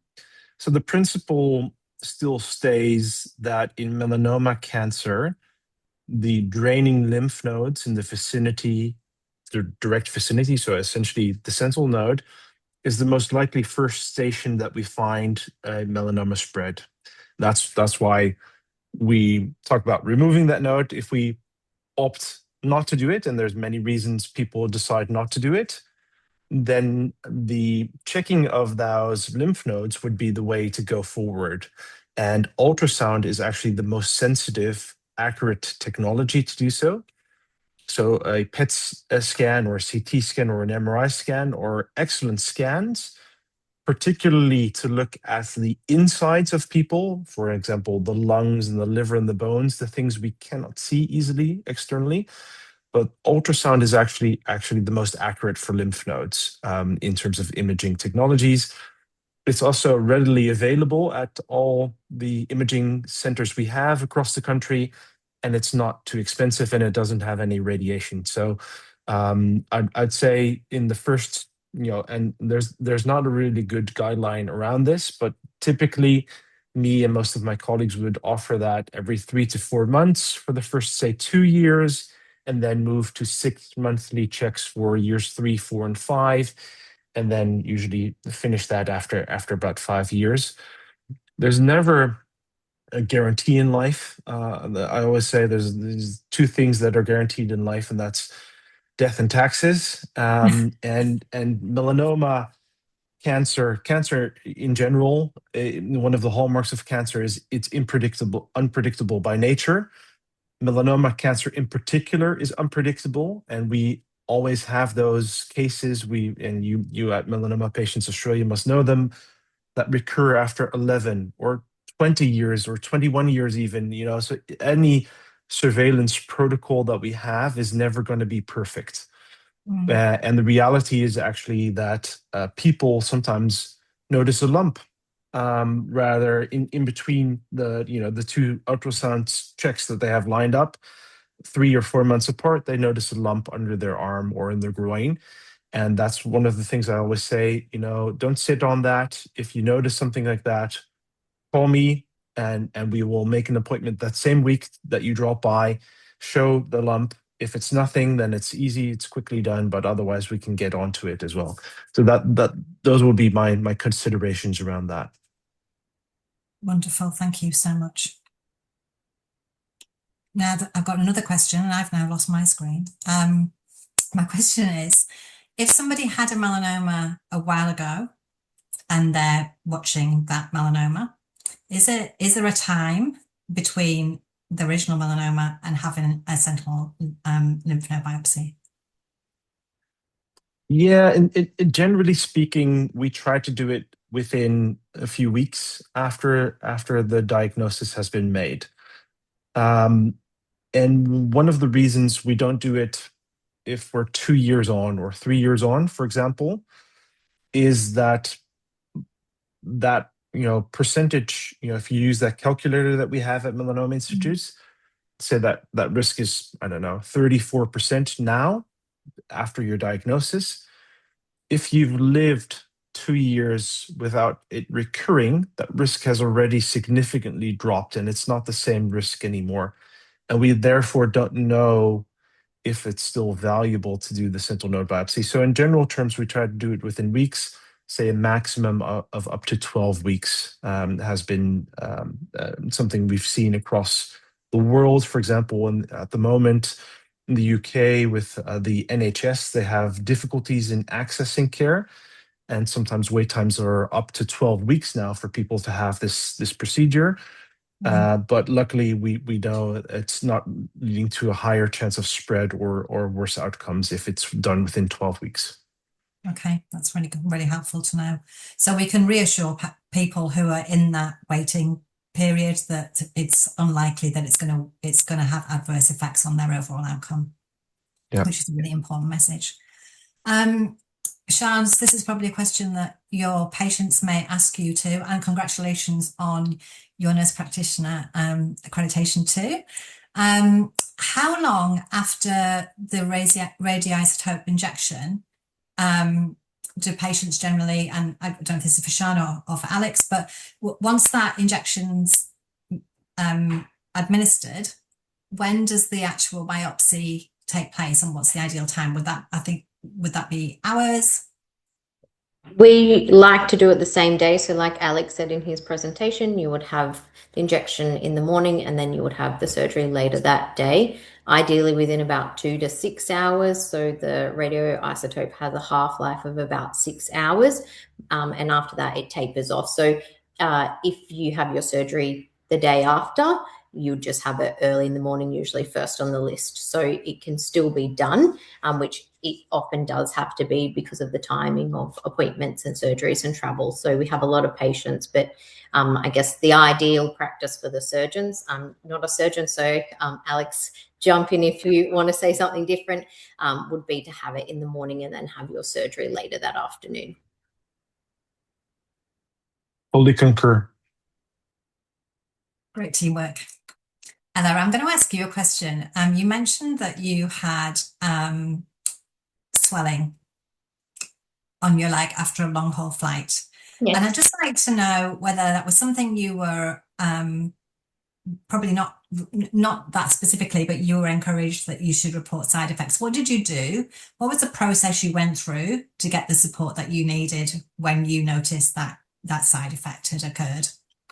the principle still stays that in melanoma cancer, the draining lymph nodes in the vicinity, the direct vicinity, so essentially the sentinel node, is the most likely first station that we find a melanoma spread. That's why we talk about removing that node. If we opt not to do it, and there's many reasons people decide not to do it, then the checking of those lymph nodes would be the way to go forward. And ultrasound is actually the most sensitive, accurate technology to do so. So a PET scan or a CT scan or an MRI scan or excellent scans, particularly to look at the insides of people, for example, the lungs and the liver and the bones, the things we cannot see easily externally. But ultrasound is actually the most accurate for lymph nodes in terms of imaging technologies. It's also readily available at all the imaging centers we have across the country, and it's not too expensive, and it doesn't have any radiation. So I'd say in the first, and there's not a really good guideline around this, but typically me and most of my colleagues would offer that every 3 to 4 months for the first, say, 2 years, and then move to 6 monthly checks for years 3, 4, and 5, and then usually finish that after about 5 years. There's never a guarantee in life. I always say there's 2 things that are guaranteed in life, and that's death and taxes. And melanoma cancer in general, one of the hallmarks of cancer is it's unpredictable by nature. Melanoma cancer in particular is unpredictable, and we always have those cases. You at Melanoma Patients Australia must know them, that recur after 11 or 20 years or 21 years even. So any surveillance protocol that we have is never going to be perfect. And the reality is actually that people sometimes notice a lump rather in between the 2 ultrasound checks that they have lined up 3 or 4 months apart. They notice a lump under their arm or in their groin, and that's one of the things I always say. Don't sit on that. If you notice something like that, call me, and we will make an appointment that same week that you drop by, show the lump. If it's nothing, then it's easy, it's quickly done, but otherwise we can get onto it as well. So those will be my considerations around that. Wonderful. Thank you so much. Now that I've got another question, and I've now lost my screen. My question is, if somebody had a melanoma a while ago and they're watching that melanoma, is there a time between the original melanoma and having a sentinel lymph node biopsy? Yeah, and generally speaking, we try to do it within a few weeks after the diagnosis has been made. And one of the reasons we don't do it if we're 2 years on or 3 years on, for example, is that percentage, if you use that calculator that we have at Melanoma Institute, say that risk is, I don't know, 34% now after your diagnosis. If you've lived 2 years without it recurring, that risk has already significantly dropped, and it's not the same risk anymore. And we therefore don't know if it's still valuable to do the sentinel node biopsy. So in general terms, we try to do it within weeks. Say a maximum of up to 12 weeks has been something we've seen across the world. For example, at the moment in the UK with the NHS, they have difficulties in accessing care, and sometimes wait times are up to 12 weeks now for people to have this procedure. But luckily, we know it's not leading to a higher chance of spread or worse outcomes if it's done within 12 weeks. Okay, that's really good, really helpful to know. So we can reassure people who are in that waiting period that it's unlikely that it's going to have adverse effects on their overall outcome, which is a really important message. Shans, this is probably a question that your patients may ask you too, and congratulations on your nurse practitioner accreditation too. How long after the radioisotope injection do patients generally, and I don't know if this is for Sean or for Alex, but once that injection's administered, when does the actual biopsy take place, and what's the ideal time? Would that be hours? We like to do it the same day. So like Alex said in his presentation, you would have the injection in the morning and then you would have the surgery later that day, ideally within about 2 to 6 hours. So the radioisotope has a half-life of about 6 hours. And after that, it tapers off. So if you have your surgery the day after, you just have it early in the morning, usually first on the list. So it can still be done, which it often does have to be because of the timing of appointments and surgeries and travel. So we have a lot of patients, but I guess the ideal practice for the surgeons, I'm not a surgeon, so Alex, jump in if you want to say something different, would be to have it in the morning and then have your surgery later that afternoon. Fully concur. Great teamwork. Ella, I'm going to ask you a question. You mentioned that you had swelling on your leg after a long haul flight. Yes. And I'd just like to know whether that was something you were probably not that specifically, but you were encouraged that you should report side effects. What did you do? What was the process you went through to get the support that you needed when you noticed that that side effect had occurred?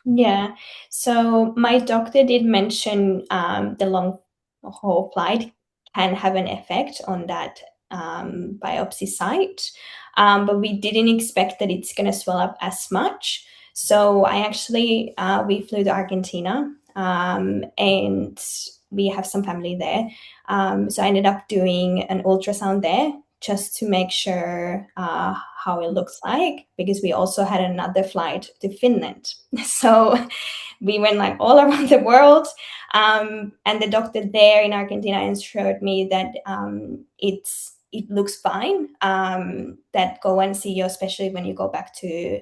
Yeah, so my doctor did mention the long haul flight can have an effect on that biopsy site, but we didn't expect that it's going to swell up as much. So I actually, we flew to Argentina and we have some family there. So I ended up doing an ultrasound there just to make sure how it looks like, because we also had another flight to Finland. So we went like all around the world. And the doctor there in Argentina assured me that it looks fine, that go and see you, especially when you go back to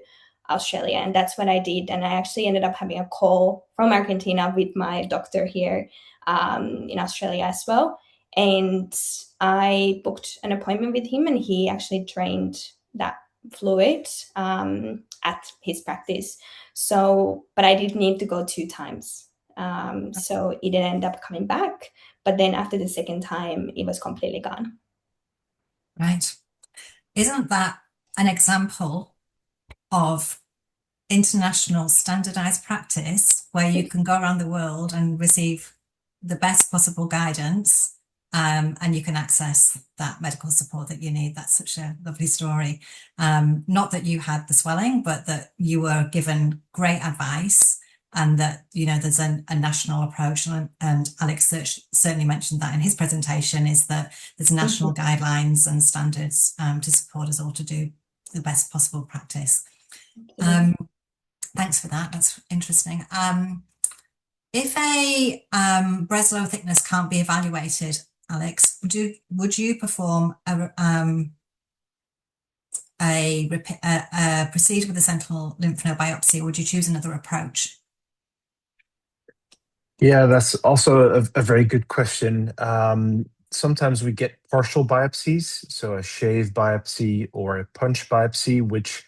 Australia. And that's what I did. And I actually ended up having a call from Argentina with my doctor here in Australia as well. And I booked an appointment with him and he actually drained that fluid at his practice. So, but I did need to go 2 times. So it didn't end up coming back. But then after the second time, it was completely gone. Right. Isn't that an example of international standardized practice where you can go around the world and receive the best possible guidance, and you can access that medical support that you need? That's such a lovely story. Not that you had the swelling, but that you were given great advice, and that, you know, there's a national approach, and Alex certainly mentioned that in his presentation, is that there's national guidelines and standards to support us all to do the best possible practice. Thanks for that. That's interesting. If a Breslow thickness can't be evaluated, Alex, would you perform a proceed with a sentinel lymph node biopsy, or would you choose another approach? Yeah, that's also a very good question. Sometimes we get partial biopsies, so a shave biopsy or a punch biopsy, which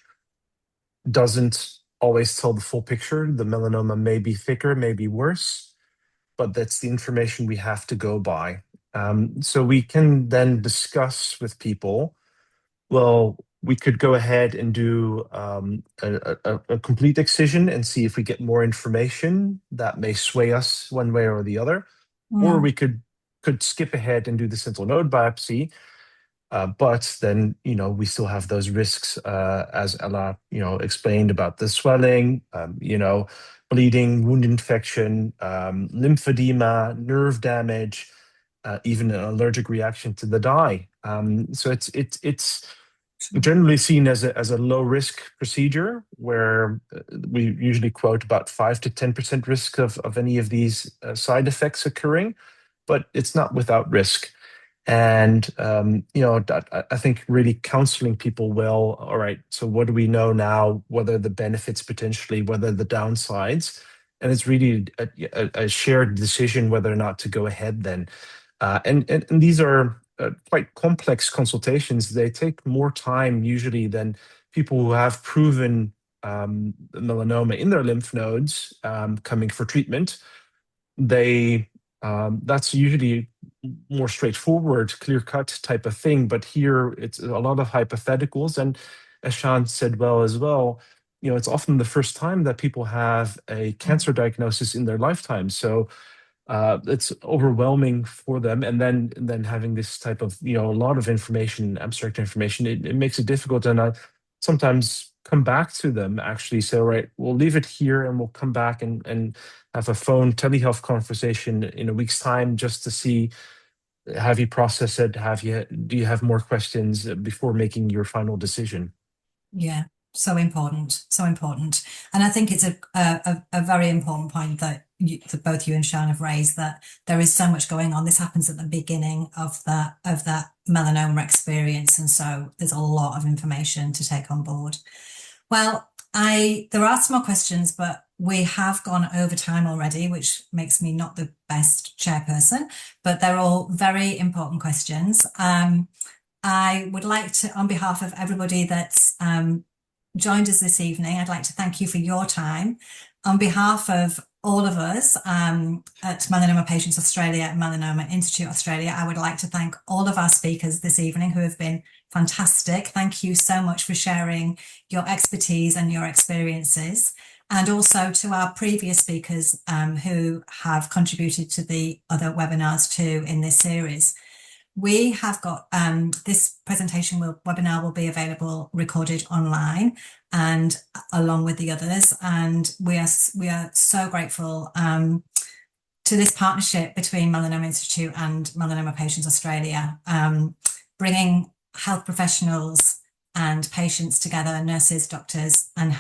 doesn't always tell the full picture. The melanoma may be thicker, may be worse, but that's the information we have to go by. So we can then discuss with people, well, we could go ahead and do a complete excision and see if we get more information that may sway us one way or the other. Or we could skip ahead and do the sentinel node biopsy, but then, you know, we still have those risks, as Ella, you know, explained about the swelling, you know, bleeding, wound infection, lymphedema, nerve damage, even an allergic reaction to the dye. So it's generally seen as a low risk procedure, where we usually quote about 5 to 10% risk of any of these side effects occurring, but it's not without risk. And you know, I think really counseling people well. All right, so what do we know now? What are the benefits potentially? What are the downsides? And it's really a shared decision whether or not to go ahead then. And these are quite complex consultations. They take more time usually than people who have proven melanoma in their lymph nodes coming for treatment. That's usually more straightforward, clear-cut type of thing. But here it's a lot of hypotheticals, and as Sean said well as well, it's often the first time that people have a cancer diagnosis in their lifetime. So it's overwhelming for them, and then having this type of a lot of information, abstract information, it makes it difficult. And I sometimes come back to them, actually say, all right, we'll leave it here and we'll come back and have a phone telehealth conversation in a week's time just to see, have you processed it, do you have more questions before making your final decision? Yeah, so important, so important. And I think it's a very important point that both you and Sean have raised, that there is so much going on. This happens at the beginning of that melanoma experience, and so there's a lot of information to take on board. Well, there are some more questions, but we have gone over time already, which makes me not the best chairperson, but they're all very important questions. I would like to, on behalf of everybody that's joined us this evening, I'd like to thank you for your time. On behalf of all of us at Melanoma Patients Australia and Melanoma Institute Australia, I would like to thank all of our speakers this evening who have been fantastic. Thank you so much for sharing your expertise and your experiences. And also to our previous speakers who have contributed to the other webinars too in this series. We have got this webinar will be available recorded online and along with the others. And we are so grateful to this partnership between Melanoma Institute and Melanoma Patients Australia, bringing health professionals and patients together, nurses, doctors, and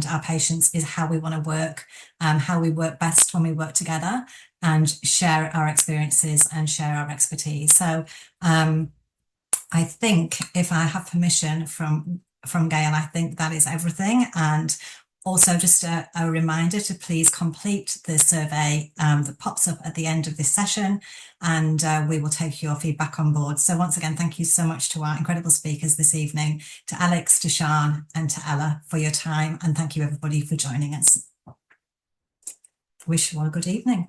our patients is how we want to work, how we work best when we work together and share our experiences and share our expertise. So I think, if I have permission from Gail, I think that is everything. And also just a reminder to please complete the survey that pops up at the end of this session, and we will take your feedback on board. So once again, thank you so much to our incredible speakers this evening, to Alex, to Sean, and to Ella for your time. And thank you everybody for joining us. Wish you all a good evening.